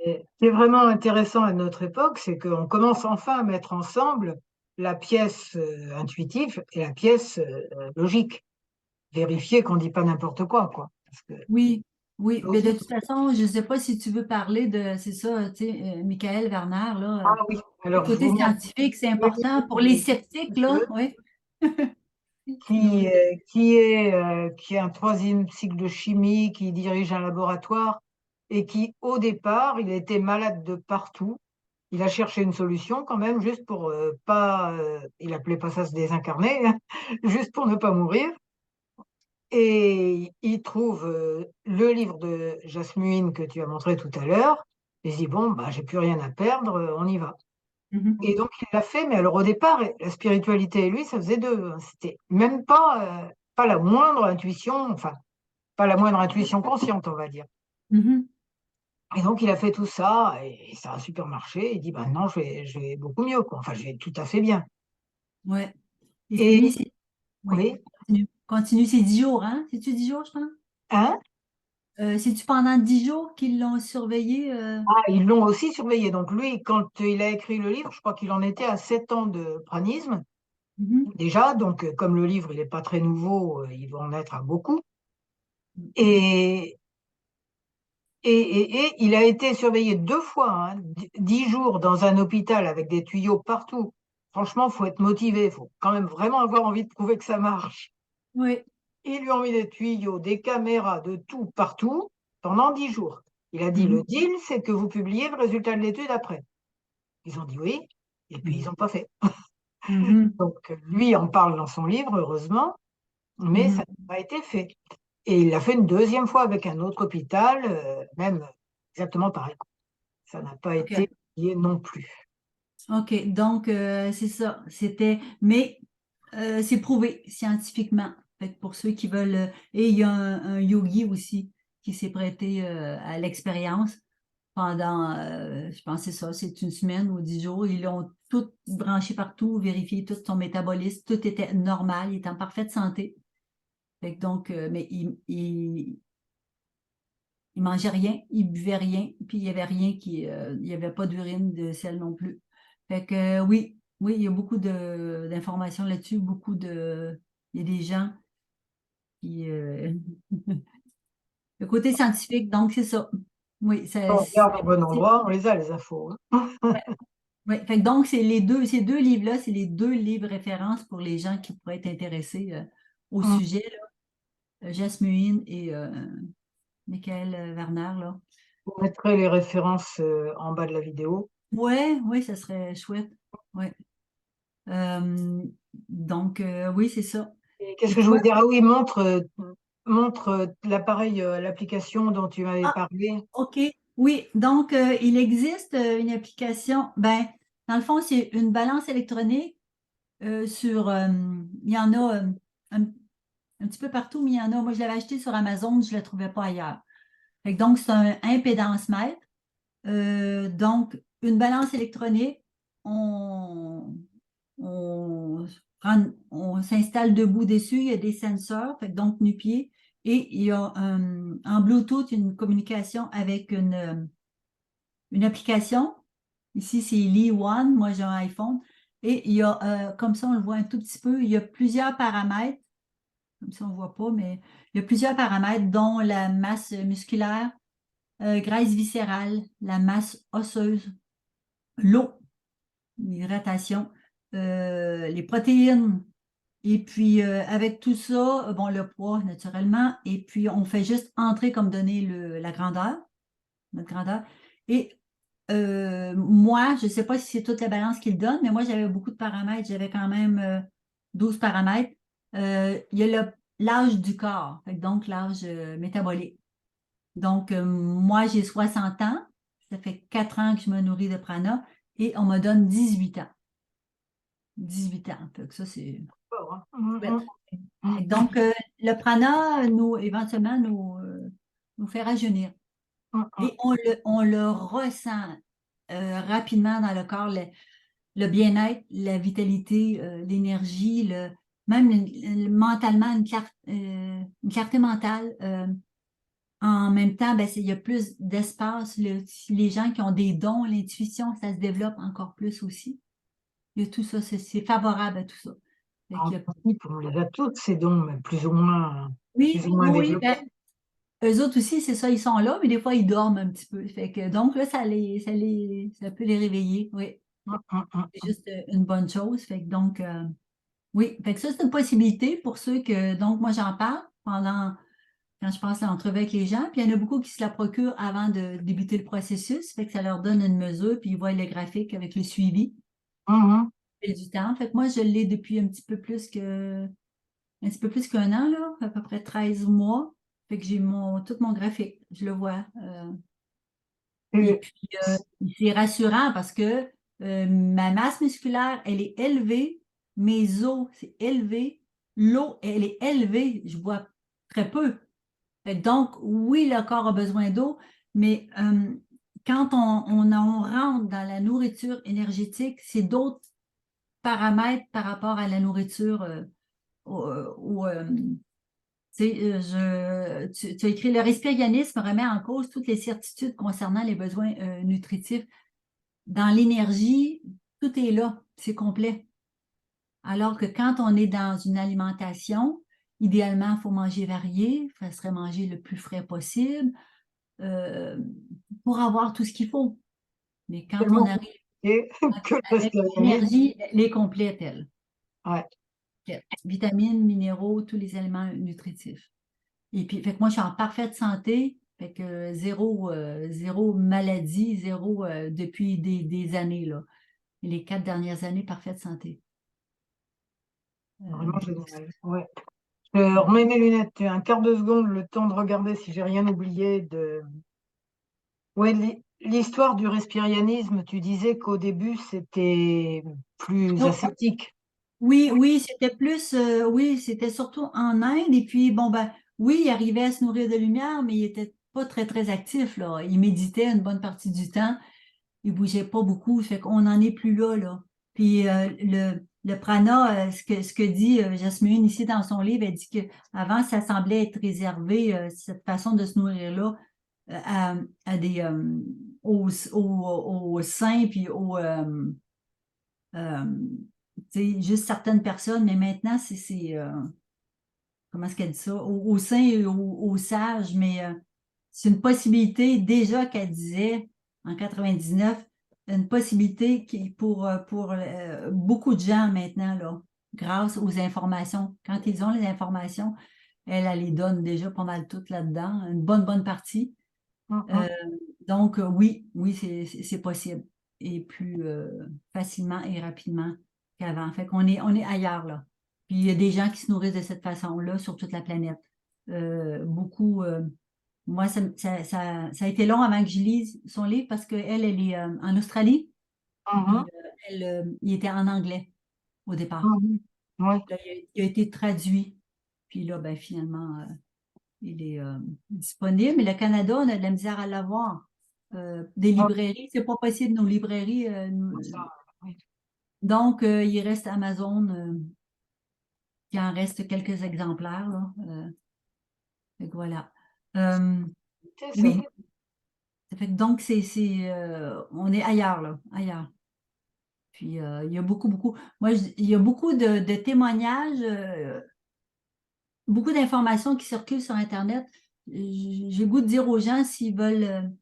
Et ce qui est vraiment intéressant à notre époque, c'est qu'on commence enfin à mettre ensemble la pièce intuitive et la pièce logique. Vérifier qu'on ne dit pas n'importe quoi. Parce que Oui, oui. ça Mais aussi, de toute façon, je ne sais pas si tu veux parler de, c'est ça, tu sais, Michael Werner, là, ah oui, le alors je côté vous montre scientifique, c'est le important pour les livre sceptiques, là, oui. Sinon, qui est un troisième cycle de chimie, qui dirige un laboratoire et qui, au départ, il était malade de partout. Il a cherché une solution quand même, juste pour pas, il appelait pas ça se désincarner, hein, juste pour ne pas mourir. Et il trouve le livre de Jasmine que tu as montré tout à l'heure. Il se dit, bon, bah, j'ai plus rien à perdre, on y va. Et mhm. donc, il l'a fait, mais alors au départ, la spiritualité et lui, ça faisait deux, hein. C'était même pas la moindre intuition, enfin, pas la moindre intuition consciente, on va dire. Mhm. Et donc, il a fait tout ça et ça a super marché. Il dit, ben non, je vais beaucoup mieux, quoi. Enfin, je vais tout à fait bien. Ouais. Et lui, Et oui, oui, continue. Continue, c'est 10 jours, hein? C'est-tu 10 jours, je pense? hein? C'est-tu pendant 10 jours qu'ils l'ont surveillé? Ah, ils l'ont aussi surveillé. Donc, lui, quand il a écrit le livre, je crois qu'il en était à 7 ans de pranisme, Mhm. déjà. Donc, comme le livre, il n'est pas très nouveau, il doit en être à beaucoup. Et, et il a été surveillé 2 fois, hein, 10 jours dans un hôpital avec des tuyaux partout. Franchement, faut être motivé, faut quand même vraiment avoir envie de prouver que ça marche. Oui. Ils lui ont mis des tuyaux, des caméras, de tout partout pendant 10 jours. Il a dit, le Mhm. deal, c'est que vous publiez le résultat de l'étude après. Ils ont dit oui, et puis ils Mhm. n'ont pas fait. Mhm. Donc lui en parle dans son livre, heureusement, mais ça Mhm. n'a pas été fait. Et il l'a fait une deuxième fois avec un autre hôpital, même exactement pareil. Ça n'a pas OK. été publié non plus. OK. Donc, c'est ça. Mais c'est prouvé scientifiquement. Fait que pour ceux qui veulent, et il y a un yogi aussi qui s'est prêté à l'expérience pendant, je pense que c'est ça, c'est une semaine ou 10 jours. Ils l'ont tout branché partout, vérifié tout son métabolisme, tout était normal, il était en parfaite santé. Fait que donc, mais il mangeait rien, il buvait rien, puis il y avait rien il y avait pas d'urine, de sel non plus. Fait que oui, oui, il y a beaucoup d'informations là-dessus, il y a des gens qui, le côté scientifique, donc c'est ça. Oui, On regarde au bon endroit, on les a, les infos, hein. ouais, ouais. Fait que donc c'est ces deux livres-là, c'est les deux livres références pour les gens qui pourraient être intéressés au Mm. sujet, là, Jasmine et Michael Werner, là. Vous mettrez les références en bas de la vidéo. Ouais, oui, ça serait chouette. Ouais. Euh, donc, oui, c'est ça. Et qu'est-ce Et que je toi? voulais dire? Ah oui, montre l'appareil, l'application dont tu m'avais Ah, parlé. OK. Oui, donc, il existe une application. Ben, dans le fond, c'est une balance électronique il y en a un, un petit peu partout, mais il y en a. Moi, je l'avais acheté sur Amazon, je ne la trouvais pas ailleurs. Fait que donc, c'est un impédance mètre. Donc, une balance électronique, on, on, on s'installe debout dessus, il y a des senseurs, fait que donc nu-pied, et il y a en Bluetooth une communication avec une application. Ici, c'est Lee One, moi j'ai un iPhone, et il y a, comme ça on le voit un tout petit peu, il y a plusieurs paramètres, comme ça on ne voit pas, mais il y a plusieurs paramètres, dont la masse musculaire, graisse viscérale, la masse osseuse, l'eau, l'hydratation, les protéines. Et puis, avec tout ça, bon, le poids, naturellement. Et puis, on fait juste entrer comme donner la grandeur, notre grandeur. Et moi, je ne sais pas si c'est toute la balance qu'il donne, mais moi, j'avais beaucoup de paramètres. J'avais quand même 12 paramètres. Il y a l'âge du corps, fait que donc l'âge métabolique. Donc, moi, j'ai 60 ans. Ça fait 4 ans que je me nourris de prana et on me donne 18 ans. 18 ans. Fait que ça, c'est D'accord, hein. chouette. Mm. Et donc, le prana, éventuellement, nous fait rajeunir. hum, hum. Et on le ressent rapidement dans le corps, le bien-être, la vitalité, l'énergie, même mentalement, une clarté mentale. En même temps, ben, il y a plus d'espace. Les gens qui ont des dons, l'intuition, ça se développe encore plus aussi. Il y a tout ça, c'est favorable à tout ça. Fait En qu'il y a- principe, on les a toutes ces dons, mais plus oui, ou moins oui, oui, développés. ben, eux autres aussi, c'est ça, ils sont là, mais des fois, ils dorment un petit peu. Fait que, donc là, ça peut les réveiller, oui. C'est juste une bonne chose. Fait que donc, oui, fait que ça, c'est une possibilité pour ceux que, donc, moi, j'en parle quand je passe l'entrevue avec les gens, puis il y en a beaucoup qui se la procurent avant de débuter le processus, fait que ça leur donne une mesure, puis ils voient le graphique avec le suivi du temps. Fait que moi, je l'ai depuis un petit peu plus qu'un an, là, à peu près 13 mois. Fait que j'ai tout mon graphique, je le vois. Et Et puis, c'est rassurant parce que ma masse musculaire, elle est élevée, mes os, c'est élevé, l'eau, elle est élevée, je bois très peu. Fait que donc, oui, le corps a besoin d'eau, mais quand on rentre dans la nourriture énergétique, c'est d'autres paramètres par rapport à la nourriture. Tu as écrit le respirianisme remet en cause toutes les certitudes concernant les besoins nutritifs. Dans l'énergie, tout est là, c'est complet. Alors que quand on est dans une alimentation, idéalement, il faut manger varié, il faudrait manger le plus frais possible euh, pour avoir tout ce qu'il faut. Mais quand on tellement arrive compliqué que le avec restaurantisme, l'énergie, elle est complète, elle. ouais. Vitamines, minéraux, tous les éléments nutritifs. Et puis, fait que moi, je suis en parfaite santé. Fait que zéro maladie, zéro depuis des années, là. Les 4 dernières années, parfaite santé. Vraiment Donc, génial. Ouais. Je remets mes lunettes, tu as un quart de seconde, le temps de regarder si j'ai rien oublié de. Ouais, l'histoire du respirianisme, tu disais qu'au début c'était plus non, ascétique. oui, oui, c'était plus, oui, c'était surtout en Inde. Et puis, bon, ben, oui, il arrivait à se nourrir de lumière, mais il était pas très, très actif, là. Il méditait une bonne partie du temps. Il bougeait pas beaucoup. Fait qu'on n'en est plus là, là. Puis, le prana, ce que dit Jasmine ici dans son livre, elle dit que avant ça semblait être réservé, cette façon de se nourrir-là, à, à des, aux saints, puis euh, juste certaines personnes, mais maintenant, comment est-ce qu'elle dit ça? Aux saints et aux sages, mais c'est une possibilité déjà qu'elle disait en 99, une possibilité pour beaucoup de gens maintenant, là, grâce aux informations. Quand ils ont les informations, elle les donne déjà pas mal toutes là-dedans, une bonne partie. Hum, Euh, hum. donc, oui, oui, c'est possible. Et plus facilement et rapidement qu'avant. Fait qu'on on est ailleurs, là. Puis il y a des gens qui se nourrissent de cette façon-là sur toute la planète. Beaucoup. Moi, ça a été long avant que je lise son livre parce qu'elle, elle est en Australie. Puis Mhm, il était en anglais au départ. mhm. Ouais. Là, il a été traduit. Puis là, ben, finalement, il est disponible, mais le Canada, on a de la misère à l'avoir. Des Ouais, librairies, c'est pas possible, nos librairies. ça, oui. Donc, il reste Amazon, il en reste quelques exemplaires, là. Fait que voilà. Euh, Ça dit. oui, ça fait que donc, on est ailleurs, là, ailleurs. Puis, il y a beaucoup. Moi, il y a beaucoup de témoignages, beaucoup d'informations qui circulent sur Internet. J'ai le goût de dire aux gens s'ils veulent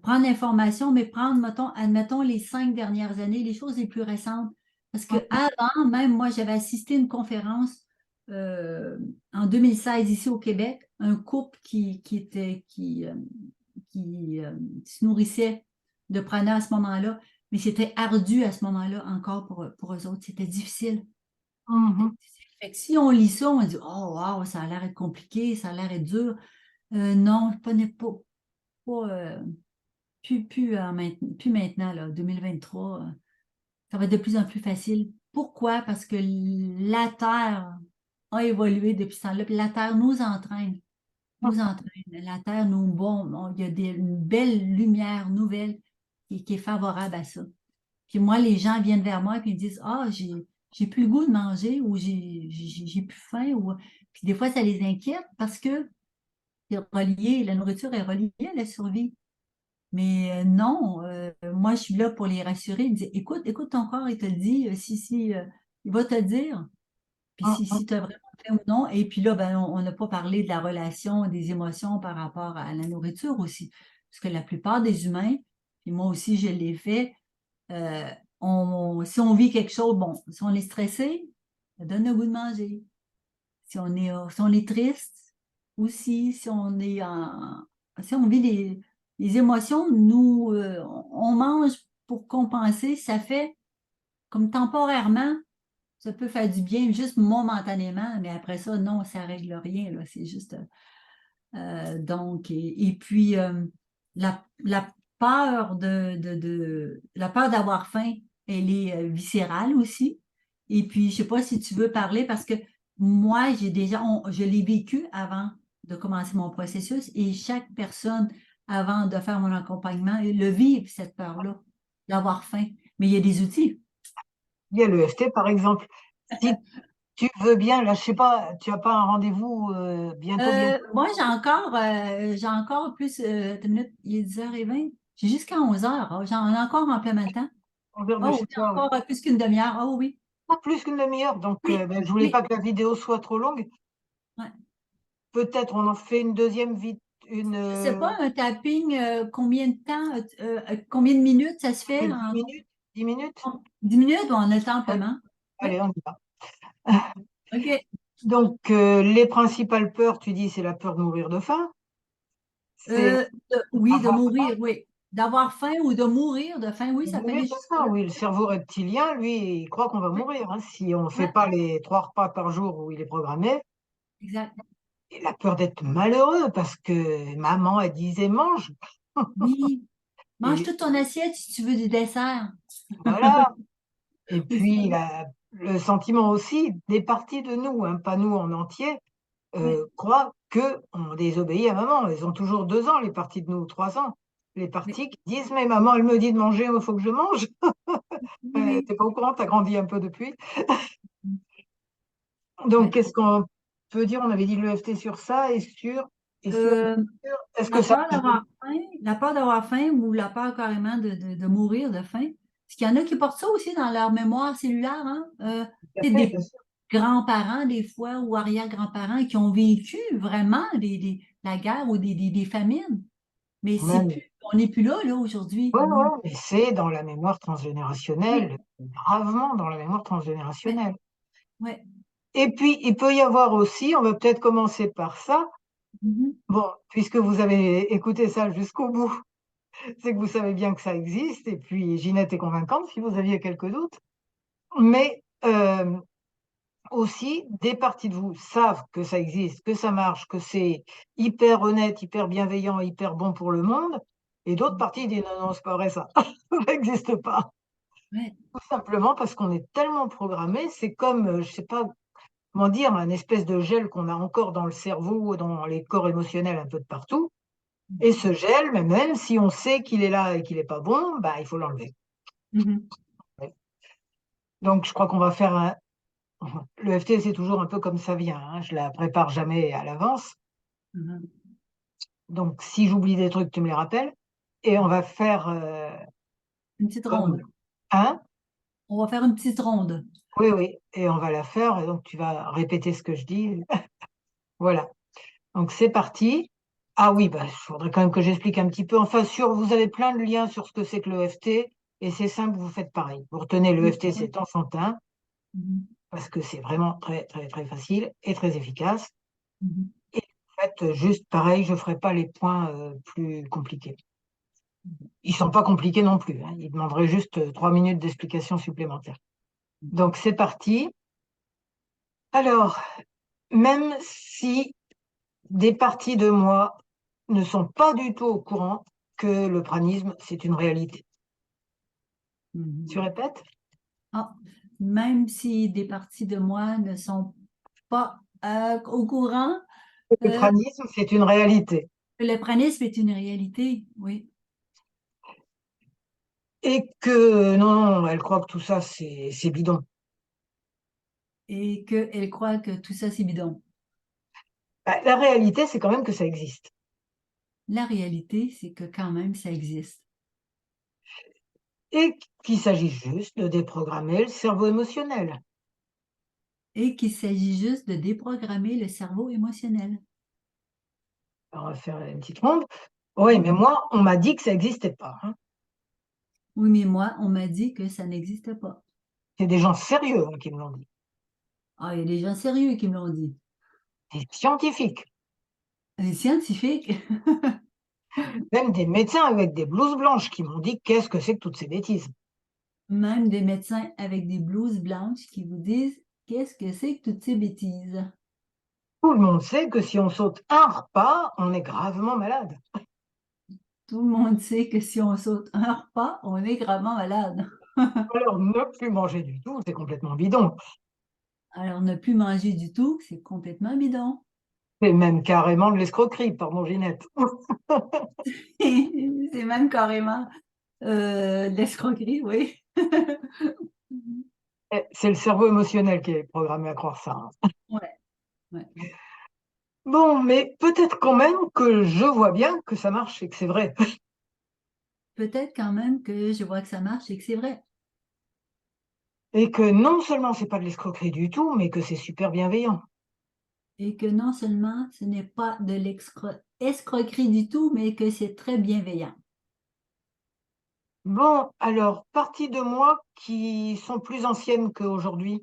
prendre l'information, mais prendre, mettons, admettons, les 5 dernières années, les choses les plus récentes. Parce que Mhm, avant, même moi, j'avais assisté à une conférence euh, en 2016 ici au Québec, un couple qui se nourrissait de prana à ce moment-là, mais c'était ardu à ce moment-là encore pour eux autres. C'était difficile. mhm. Fait que si on lit ça, on dit, oh, wow, ça a l'air être compliqué, ça a l'air être dur. Non, pas, plus maintenant, là, 2023, ça va être de plus en plus facile. Pourquoi? Parce que la Terre a évolué depuis ce temps-là, puis la Terre nous entraîne. nous entraîne. La Terre nous bat. Il y a une belle lumière nouvelle qui est favorable à ça. Puis moi, les gens viennent vers moi et ils me disent, ah, j'ai plus le goût de manger ou j'ai plus faim. Puis des fois, ça les inquiète parce que c'est relié, la nourriture est reliée à la survie. Mais non, moi, je suis là pour les rassurer. Ils me disent, écoute, écoute ton corps, il te le dit, si, il va te dire. Puis si tu as vraiment faim ou non. Et puis là, ben, on n'a pas parlé de la relation, des émotions par rapport à la nourriture aussi. Parce que la plupart des humains, puis moi aussi, je l'ai fait, euh, si on vit quelque chose, bon, si on est stressé, ça donne le goût de manger. Si on est triste, aussi, si on vit les émotions, nous, on mange pour compenser, ça fait comme temporairement, ça peut faire du bien, juste momentanément, mais après ça, non, ça règle rien, là, c'est juste, donc, et puis, la peur la peur d'avoir faim, elle est viscérale aussi. Et puis, je sais pas si tu veux parler parce que moi, je l'ai vécu avant de commencer mon processus et chaque personne, avant de faire mon accompagnement, le vit, cette peur-là, d'avoir faim. Mais il y a des outils. Il y a l'EFT, par exemple. Si tu veux bien, là, je sais pas, tu n'as pas un rendez-vous bientôt. Moi, j'ai encore plus, attends une minute, il est 10h20. J'ai jusqu'à 11h. J'en ai encore en plein temps. On verra de Oh, chez oui, toi, oui. encore plus qu'une demi-heure. Oh oui. Pas plus qu'une demi-heure, donc Oui, ben, je voulais oui. pas que la vidéo soit trop longue. Ouais. Peut-être on en fait une deuxième une Je sais pas, un tapping, combien de temps, combien de minutes ça se fait 10 minutes. 10 minutes? 10 minutes ou on a le temps Ouais. amplement? Oui. Allez, on y va. OK. Donc, les principales peurs, tu dis, c'est la peur de mourir de faim, c'est Oui, de avoir mourir, oui. D'avoir faim ou de mourir de faim, oui, de ça peut mourir aller de faim. jusque-là. Oui, le cerveau reptilien, lui, il croit qu'on va Oui, mourir, hein, si on ne fait ouais, pas les 3 repas par jour où il est programmé. exact. Et la peur d'être malheureux parce que maman, elle disait mange. Oui. Mange Et toute ton assiette si tu veux du dessert. voilà. Et puis, Aussi. le sentiment aussi des parties de nous, hein, pas nous en entier, Oui, croient qu'on désobéit à maman. Elles ont toujours 2 ans, les parties de nous, ou 3 ans. Les oui, parties qui disent: «Mais maman, elle me dit de manger, il faut que je mange». oui, oui. Tu pas au courant, tu as grandi un peu depuis. Donc Ouais. qu'est-ce qu'on peut dire? On avait dit l'EFT sur ça et sur Euh, est-ce que la ça peur d'avoir faim, la peur d'avoir faim ou la peur carrément de mourir de faim. Parce qu'il y en a qui portent ça aussi dans leur mémoire cellulaire, hein? tout à C'est fait, des bien sûr. grands-parents, des fois, ou arrière-grands-parents qui ont vécu vraiment la guerre ou des famines. Mais Même on n'est plus là, aujourd'hui. ouais, ouais, mais c'est dans la mémoire transgénérationnelle, Oui, gravement dans la mémoire oui, transgénérationnelle. oui. Et puis, il peut y avoir aussi, on va peut-être commencer par ça. Mhm, Bon, puisque vous avez écouté ça jusqu'au bout, c'est que vous savez bien que ça existe et puis Ginette est convaincante si vous aviez quelques doutes. Mais, aussi des parties de vous savent que ça existe, que ça marche, que c'est hyper honnête, hyper bienveillant, hyper bon pour le monde et d'autres parties disent: «Non, non, c'est pas vrai ça, ça n'existe pas». ouais. Tout simplement parce qu'on est tellement programmé, c'est comme, je sais pas comment dire, un espèce de gel qu'on a encore dans le cerveau, dans les corps émotionnels un peu de partout et ce gel, même si on sait qu'il est là et qu'il est pas bon, bah, il faut l'enlever. Mhm, Ouais. Donc je crois qu'on va faire un l'EFT, c'est toujours un peu comme ça vient, hein, je la prépare jamais à l'avance. mhm. Donc si j'oublie des trucs, tu me les rappelles et on va faire, Une petite comme ronde. hein? On va faire une petite ronde. Oui, oui et on va la faire et donc tu vas répéter ce que je dis. Voilà, donc c'est parti. Ah oui, bah, il faudrait quand même que j'explique un petit peu. Enfin vous avez plein de liens sur ce que c'est que l'EFT et c'est simple, vous faites pareil. Vous retenez l'EFT, Oui. c'est enfantin Mhm, parce que c'est vraiment très, très, très facile et très efficace mhm, et en fait, juste pareil, je ferai pas les points, plus compliqués. Ils sont pas compliqués non plus, hein, ils demanderaient juste, 3 minutes d'explication supplémentaire. Donc c'est parti. Alors, même si des parties de moi ne sont pas du tout au courant que le pranisme, c'est une réalité. Tu mhm. répètes? Ah, même si des parties de moi ne sont pas au courant, Le Euh, pranisme, c'est une réalité. le pranisme est une réalité, oui. Et que non, elle croit que tout ça, c'est bidon. Et qu'elle croit que tout ça, c'est bidon. Bah, la réalité, c'est quand même que ça existe. La réalité, c'est que quand même, ça existe. Et qu'il s'agit juste de déprogrammer le cerveau émotionnel. Et qu'il s'agit juste de déprogrammer le cerveau émotionnel. Alors, on va faire une petite ronde. Oui, mais moi, on m'a dit que ça n'existait pas, hein. Oui, mais moi, on m'a dit que ça n'existe pas. C'est des gens sérieux, hein, qui me l'ont dit. Ah, il y a des gens sérieux qui me l'ont dit. Des scientifiques, Des scientifiques, même des médecins avec des blouses blanches qui m'ont dit qu'est-ce que c'est que toutes ces bêtises. même des médecins avec des blouses blanches qui vous disent qu'est-ce que c'est que toutes ces bêtises. Tout le monde sait que si on saute un repas, on est gravement malade. Tout le monde sait que si on saute un repas, on est gravement malade. Alors, ne plus manger du tout, c'est complètement bidon. Alors, ne plus manger du tout, c'est complètement bidon. C'est même carrément de l'escroquerie, pardon Ginette. C'est même carrément de l'escroquerie, oui. C'est le cerveau émotionnel qui est programmé à croire ça, hein. Ouais, ouais. Bon, mais peut-être quand même que je vois bien que ça marche et que c'est vrai. Peut-être quand même que je vois que ça marche et que c'est vrai. Et que non seulement c'est pas de l'escroquerie du tout, mais que c'est super bienveillant. Et que non seulement ce n'est pas de l'escroquerie du tout, mais que c'est très bienveillant. Bon, alors, parties de moi qui sont plus anciennes qu'aujourd'hui,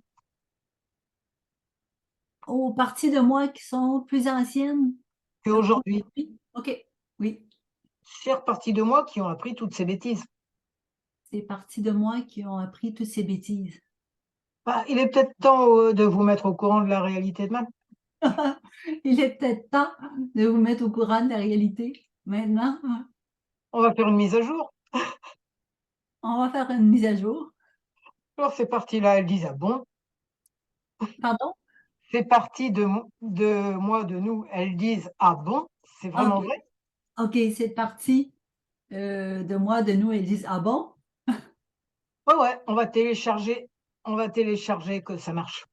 Aux parties de moi qui sont plus anciennes qu'aujourd'hui, qu'aujourd'hui. OK, oui, chères parties de moi qui ont appris toutes ces bêtises. c'est parties de moi qui ont appris toutes ces bêtises. Bah, il est peut-être temps de vous mettre au courant de la réalité de même. Il est peut-être temps de vous mettre au courant de la réalité. Maintenant, On va faire une mise à jour. on va faire une mise à jour. Alors, ces parties-là, elles disent, ah bon, Pardon? ces parties de moi, de nous, elles disent, ah bon, c'est vraiment OK. vrai? OK, cette partie de moi, de nous, elles disent ah bon? Ouais, ouais, on va télécharger que ça marche.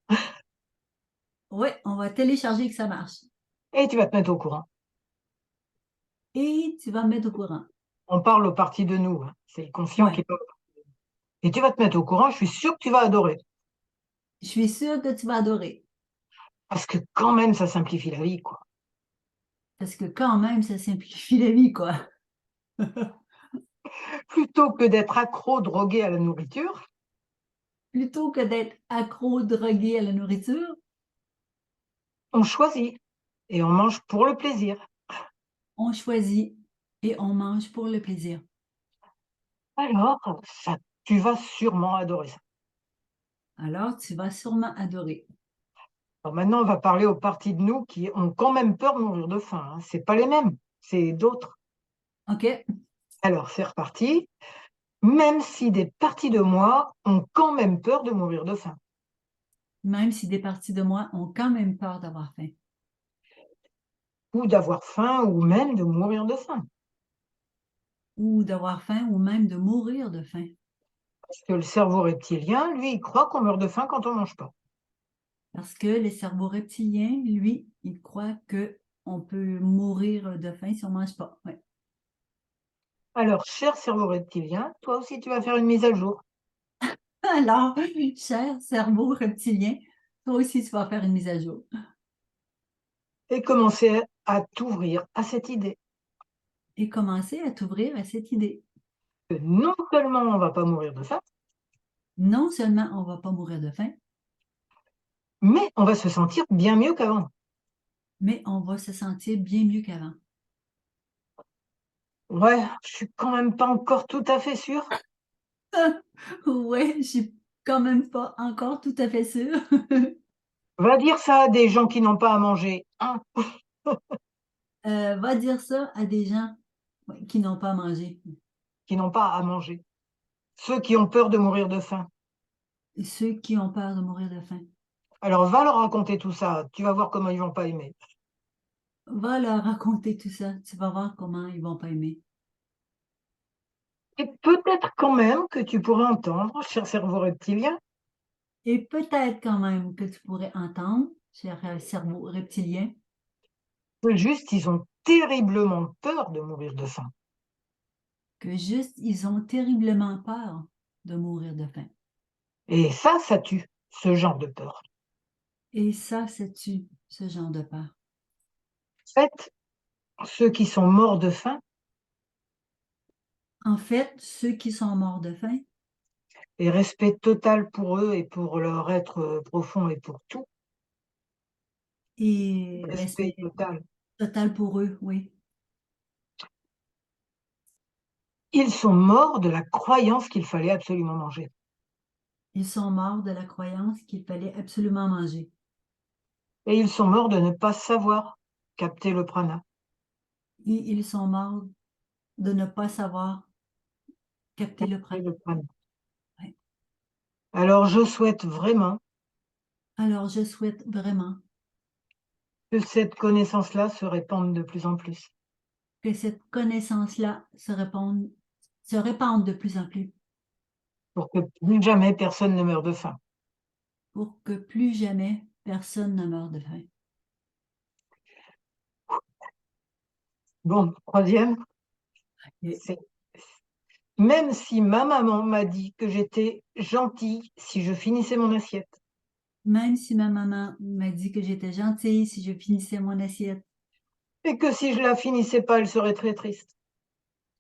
Ouais, on va télécharger que ça marche. Et tu vas te mettre au courant. Et tu vas me mettre au courant. On parle aux parties de nous, hein. C'est le conscient Ouais, qui parle. Et tu vas te mettre au courant, je suis sûre que tu vas adorer. je suis sûre que tu vas adorer. Parce que quand même, ça simplifie la vie, quoi. Parce que quand même, ça simplifie la vie, quoi. Plutôt que d'être accro, drogué à la nourriture, Plutôt que d'être accro, drogué à la nourriture, on choisit et on mange pour le plaisir. on choisit et on mange pour le plaisir. Alors, ça, tu vas sûrement adorer ça. Alors, tu vas sûrement adorer. Alors maintenant, on va parler aux parties de nous qui ont quand même peur de mourir de faim, hein. C'est pas les mêmes, c'est d'autres. OK? Alors, c'est reparti. Même si des parties de moi ont quand même peur de mourir de faim, Même si des parties de moi ont quand même peur d'avoir faim. ou d'avoir faim, ou même de mourir de faim. Ou d'avoir faim ou même de mourir de faim. Parce que le cerveau reptilien, lui, il croit qu'on meurt de faim quand on mange pas. Parce que le cerveau reptilien, lui, il croit que on peut mourir de faim si on ne mange pas. Ouais. Alors, cher cerveau reptilien, toi aussi, tu vas faire une mise à jour Alors, cher cerveau reptilien, toi aussi, tu vas faire une mise à jour et commencer à t'ouvrir à cette idée et commencer à t'ouvrir à cette idée. que non seulement on va pas mourir de faim, Non seulement on ne va pas mourir de faim, mais on va se sentir bien mieux qu'avant. mais on va se sentir bien mieux qu'avant. Ouais, je suis quand même pas encore tout à fait sûre. Ouais, je suis quand même pas encore tout à fait sûre. Va dire ça à des gens qui n'ont pas à manger, hein, Va dire ça à des gens ouais, qui n'ont pas mangé, qui n'ont pas à manger. Ceux qui ont peur de mourir de faim. ceux qui ont peur de mourir de faim. Alors va leur raconter tout ça, tu vas voir comment ils vont pas aimer. Va leur raconter tout ça. Tu vas voir comment ils vont pas aimer. Et peut-être quand même que tu pourrais entendre, cher cerveau reptilien, Et peut-être quand même que tu pourrais entendre, cher cerveau reptilien, que juste ils ont terriblement peur de mourir de faim. que juste ils ont terriblement peur de mourir de faim. Et ça tue, ce genre de peur. Et ça tue, ce genre de peur. En fait, ceux qui sont morts de faim, En fait, ceux qui sont morts de faim, et respect total pour eux et pour leur être profond et pour tout, et respect respect total. total pour eux, oui. Ils sont morts de la croyance qu'il fallait absolument manger. Ils sont morts de la croyance qu'il fallait absolument manger. Et ils sont morts de ne pas savoir capter le prana. Et ils sont morts de ne pas savoir capter le Capter prana. le prana. Ouais. Alors je souhaite vraiment Alors, je souhaite vraiment que cette connaissance-là se répande de plus en plus, que cette connaissance-là se répande de plus en plus pour que plus jamais personne ne meure de faim. pour que plus jamais personne ne meure de faim. Bon, troisième, Et c'est même si ma maman m'a dit que j'étais gentille si je finissais mon assiette, même si ma maman m'a dit que j'étais gentille si je finissais mon assiette et que si je la finissais pas, elle serait très triste.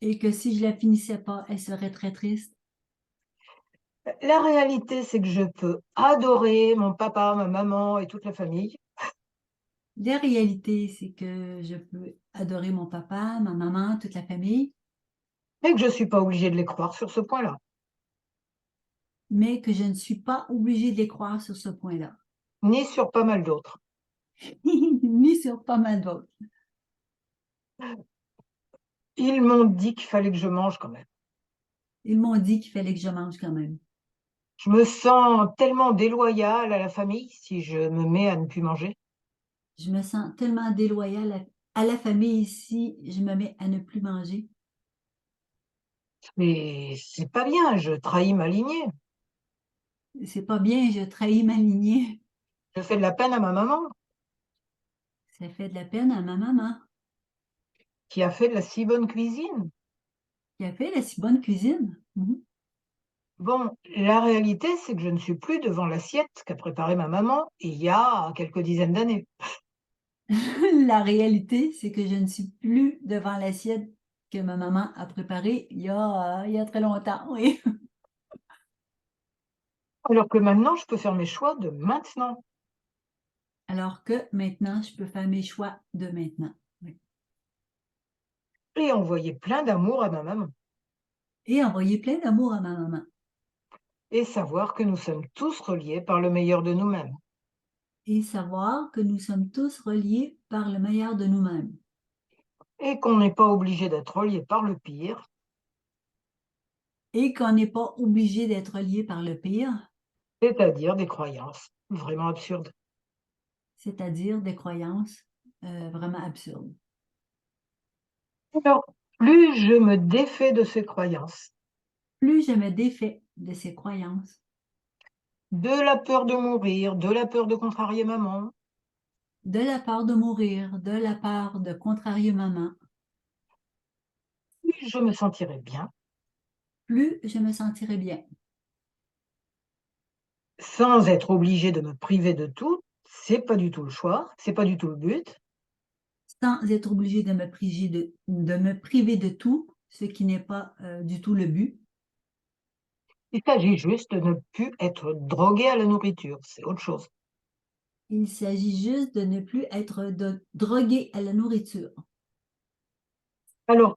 et que si je la finissais pas, elle serait très triste. La réalité, c'est que je peux adorer mon papa, ma maman et toute la famille, La réalité, c'est que je peux adorer mon papa, ma maman, toute la famille, et que je suis pas obligée de les croire sur ce point-là, mais que je ne suis pas obligée de les croire sur ce point-là, ni sur pas mal d'autres. ni sur pas mal d'autres. Ils m'ont dit qu'il fallait que je mange quand même. Ils m'ont dit qu'il fallait que je mange quand même. Je me sens tellement déloyale à la famille si je me mets à ne plus manger. Je me sens tellement déloyale à la famille si je me mets à ne plus manger. Mais c'est pas bien, je trahis ma lignée. C'est pas bien, je trahis ma lignée. Je fais de la peine à ma maman, Ça fait de la peine à ma maman, qui a fait de la si bonne cuisine. qui a fait la si bonne cuisine. Mhm. Bon, la réalité, c'est que je ne suis plus devant l'assiette qu'a préparée ma maman il y a quelques dizaines d'années. La réalité, c'est que je ne suis plus devant l'assiette que ma maman a préparée il y a très longtemps, oui. Alors que maintenant, je peux faire mes choix de maintenant Alors que maintenant, je peux faire mes choix de maintenant. Oui. et envoyer plein d'amour à ma maman Et envoyer plein d'amour à ma maman. et savoir que nous sommes tous reliés par le meilleur de nous-mêmes Et savoir que nous sommes tous reliés par le meilleur de nous-mêmes. et qu'on n'est pas obligé d'être relié par le pire, Et qu'on n'est pas obligé d'être relié par le pire, c'est-à-dire des croyances vraiment absurdes. c'est-à-dire des croyances vraiment absurdes. Alors, plus je me défais de ces croyances, Plus je me défais de ces croyances, de la peur de mourir, de la peur de contrarier maman, de la peur de mourir, de la peur de contrarier maman, plus je me sentirai bien, plus je me sentirai bien, sans être obligé de me priver de tout. C'est pas du tout le choix, c'est pas du tout le but. sans être obligé de me priver de tout, ce qui n'est pas du tout le but. Il s'agit juste de ne plus être drogué à la nourriture, c'est autre chose. Il s'agit juste de ne plus être drogué à la nourriture. Alors,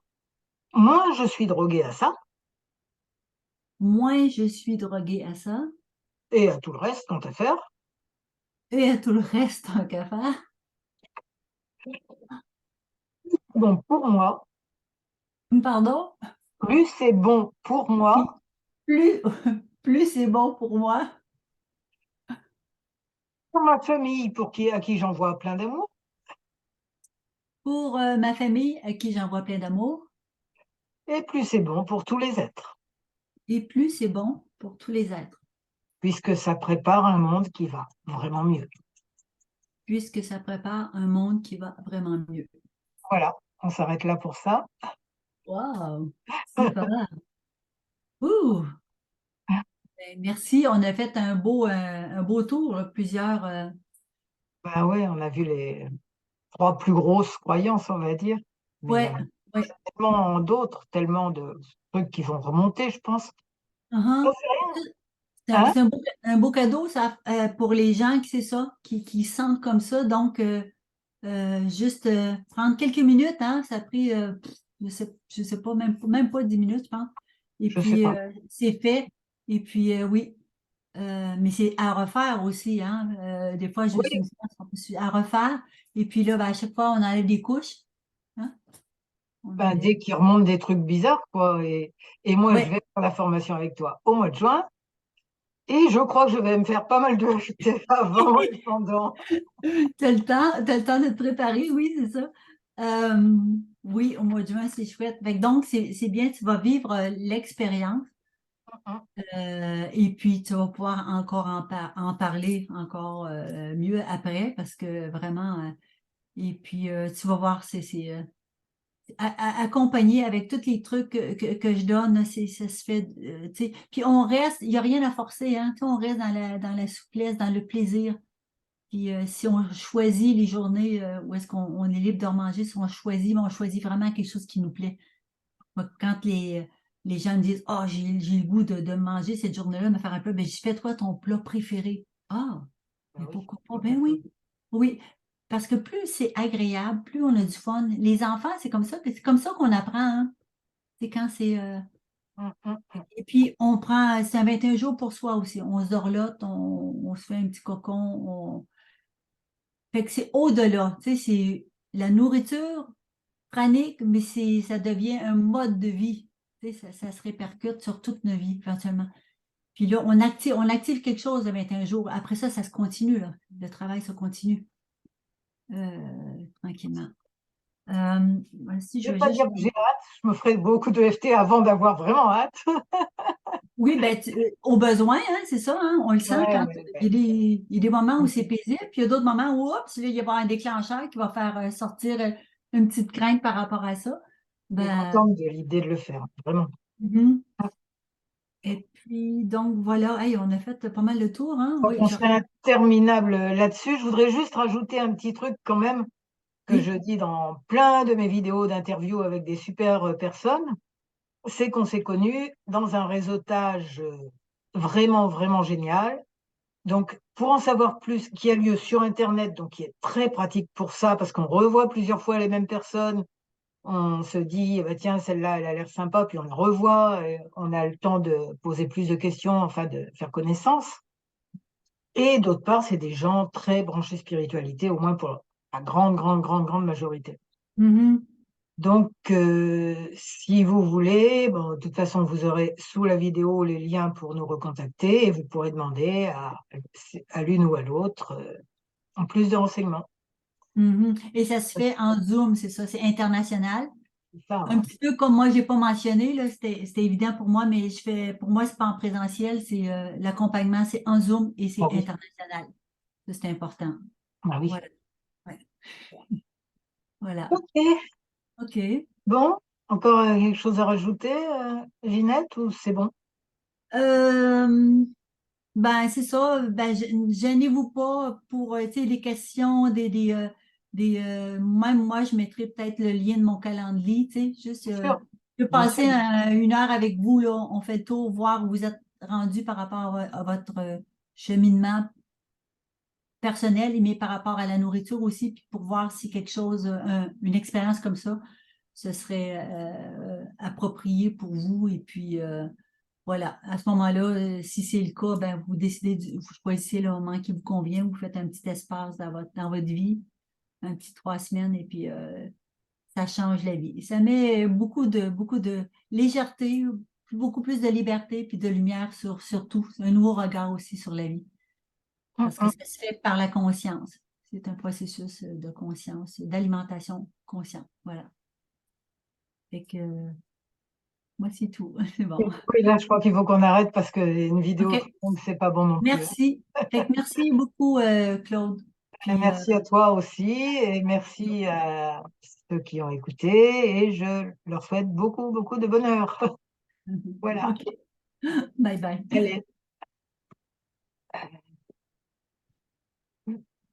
moi, je suis droguée à ça Moins je suis drogué à ça, et à tout le reste, quant à faire. et à tout le reste, tant qu'à faire. Bon, pour moi, Pardon? plus c'est bon pour Oui. moi, Plus, plus c'est bon pour moi, pour ma famille, à qui j'envoie plein d'amour, Pour ma famille, à qui j'envoie plein d'amour, Et plus c'est bon pour tous les êtres, et plus c'est bon pour tous les êtres, puisque ça prépare un monde qui va vraiment mieux. puisque ça prépare un monde qui va vraiment mieux. Voilà, on s'arrête là pour ça. Wow! Super! Ouh! Ben, merci, on a fait un beau tour, là, plusieurs. Ben ouais, on a vu les trois plus grosses croyances, on va dire, mais il y Ouais, en a ouais. tellement d'autres, tellement de trucs qui vont remonter, je pense. Uh-huh. J'en sais rien. Hein? C'est un beau cadeau, ça, pour les gens qui, c'est ça, qui sentent comme ça. Donc, juste prendre quelques minutes, hein, ça a pris, je sais pas, même pas 10 minutes, je pense. Et Je sais puis, pas. c'est fait. Et puis, oui. Mais c'est à refaire aussi, hein. Des fois, juste Oui, une séance à refaire. Et puis là, ben, à chaque fois, on enlève des couches. Hein. On ben, enlève. dès qu'il remonte des trucs bizarres, quoi. Et moi, je Ouais, vais faire la formation avec toi au mois de juin. Et je crois que je vais me faire pas mal de FT avant et pendant. t'as le temps de te préparer, oui, c'est ça. Euh, oui, au mois de juin, c'est chouette. Fait que donc, c'est bien, tu vas vivre l'expérience Hein. et puis tu vas pouvoir encore en parler encore mieux après parce que vraiment, et puis tu vas voir, accompagné avec tous les trucs que je donne, là, ça se fait, tu sais. Puis on reste, il n'y a rien à forcer, hein, tu sais, on reste dans la souplesse, dans le plaisir. Puis si on choisit les journées où est-ce qu'on est libre de manger, si on choisit vraiment quelque chose qui nous plaît. Moi, quand les gens me disent, oh, j'ai le goût de manger cette journée-là, de me faire un plat, ben, je fais-toi ton plat préféré. Ah, Ben mais oui, pourquoi pas? tout à Ben fait. oui. Oui. Parce que plus c'est agréable, plus on a du fun. Les enfants, c'est comme ça, puis c'est comme ça qu'on apprend, hein. C'est quand c'est. Hum. Et puis, c'est un 21 jours pour soi aussi. On se dorlote, on se fait un petit cocon. Fait que c'est au-delà. Tu sais, c'est la nourriture pranique, mais ça devient un mode de vie. Tu sais, ça se répercute sur toute nos vies, éventuellement. Puis là, on active quelque chose de 21 jours. Après ça, ça se continue, là. Le travail se continue tranquillement. Si Je je vais veux pas juste. dire que j'ai hâte. Je me ferai beaucoup de FT avant d'avoir vraiment hâte. Oui, ben, au besoin, hein, c'est ça, hein, on le sent Ouais, quand ouais, il y a des moments où ouais. c'est paisible, puis il y a d'autres moments où, oups, là, il va y avoir un déclencheur qui va faire sortir une petite crainte par rapport à ça. Je suis Ben, contente de l'idée de le faire, vraiment. mhm. Et puis, donc, voilà, hey, on a fait pas mal de tours, hein? Donc, Oui, on serait interminable là-dessus. Je voudrais juste rajouter un petit truc quand même que je oui. dis dans plein de mes vidéos d'interviews avec des super personnes. C'est qu'on s'est connus dans un réseautage vraiment, vraiment génial. Donc, pour en savoir plus, qui a lieu sur Internet, donc qui est très pratique pour ça, parce qu'on revoit plusieurs fois les mêmes personnes, on se dit, bah, tiens, celle-là, elle a l'air sympa, puis on la revoit, et on a le temps de poser plus de questions, enfin de faire connaissance. Et d'autre part, c'est des gens très branchés spiritualité, au moins pour la grande, grande, grande, grande majorité. Mhm. Donc, si vous voulez, bon, de toute façon, vous aurez sous la vidéo les liens pour nous recontacter et vous pourrez demander à l'une ou à l'autre en plus de renseignements. Mhm. Et ça se fait en Zoom, c'est ça, c'est international. C'est ça, Un hein. petit peu comme moi, j'ai pas mentionné, là, c'était évident pour moi, mais pour moi, c'est pas en présentiel, c'est l'accompagnement, c'est en Zoom et c'est Ah oui, international. Ça, c'est important. ah oui. Voilà. Ouais. Voilà. Ok, OK. bon, encore quelque chose à rajouter, Ginette, ou c'est bon? Euh, Ben, c'est ça. Ben, gênez-vous pas pour tu sais, les questions même moi, je mettrai peut-être le lien de mon calendrier, tu sais, juste Bien sûr, je peux bien sûr. passer une heure avec vous, là, on fait le tour, voir où vous êtes rendu par rapport à votre cheminement personnel, mais par rapport à la nourriture aussi, puis pour voir si quelque chose, une expérience comme ça, ce serait approprié pour vous. Et puis, voilà, à ce moment-là, si c'est le cas, ben, vous décidez, vous choisissez le moment qui vous convient, vous faites un petit espace dans votre vie, un petit 3 semaines, et puis ça change la vie. Ça met beaucoup de légèreté, beaucoup plus de liberté, puis de lumière sur tout, un nouveau regard aussi sur la vie, Hum, parce que hum. ça se fait par la conscience. C'est un processus de conscience, d'alimentation conscient. Voilà. Fait que moi, c'est tout. C'est bon. Oui, là, je crois qu'il faut qu'on arrête parce qu'une vidéo OK. trop longue, c'est pas bon non plus, hein. Merci. Fait que merci beaucoup, Claude. Et Puis, merci à toi aussi et merci à ceux qui ont écouté et je leur souhaite beaucoup, beaucoup de bonheur. Voilà. OK. Bye bye. Allez.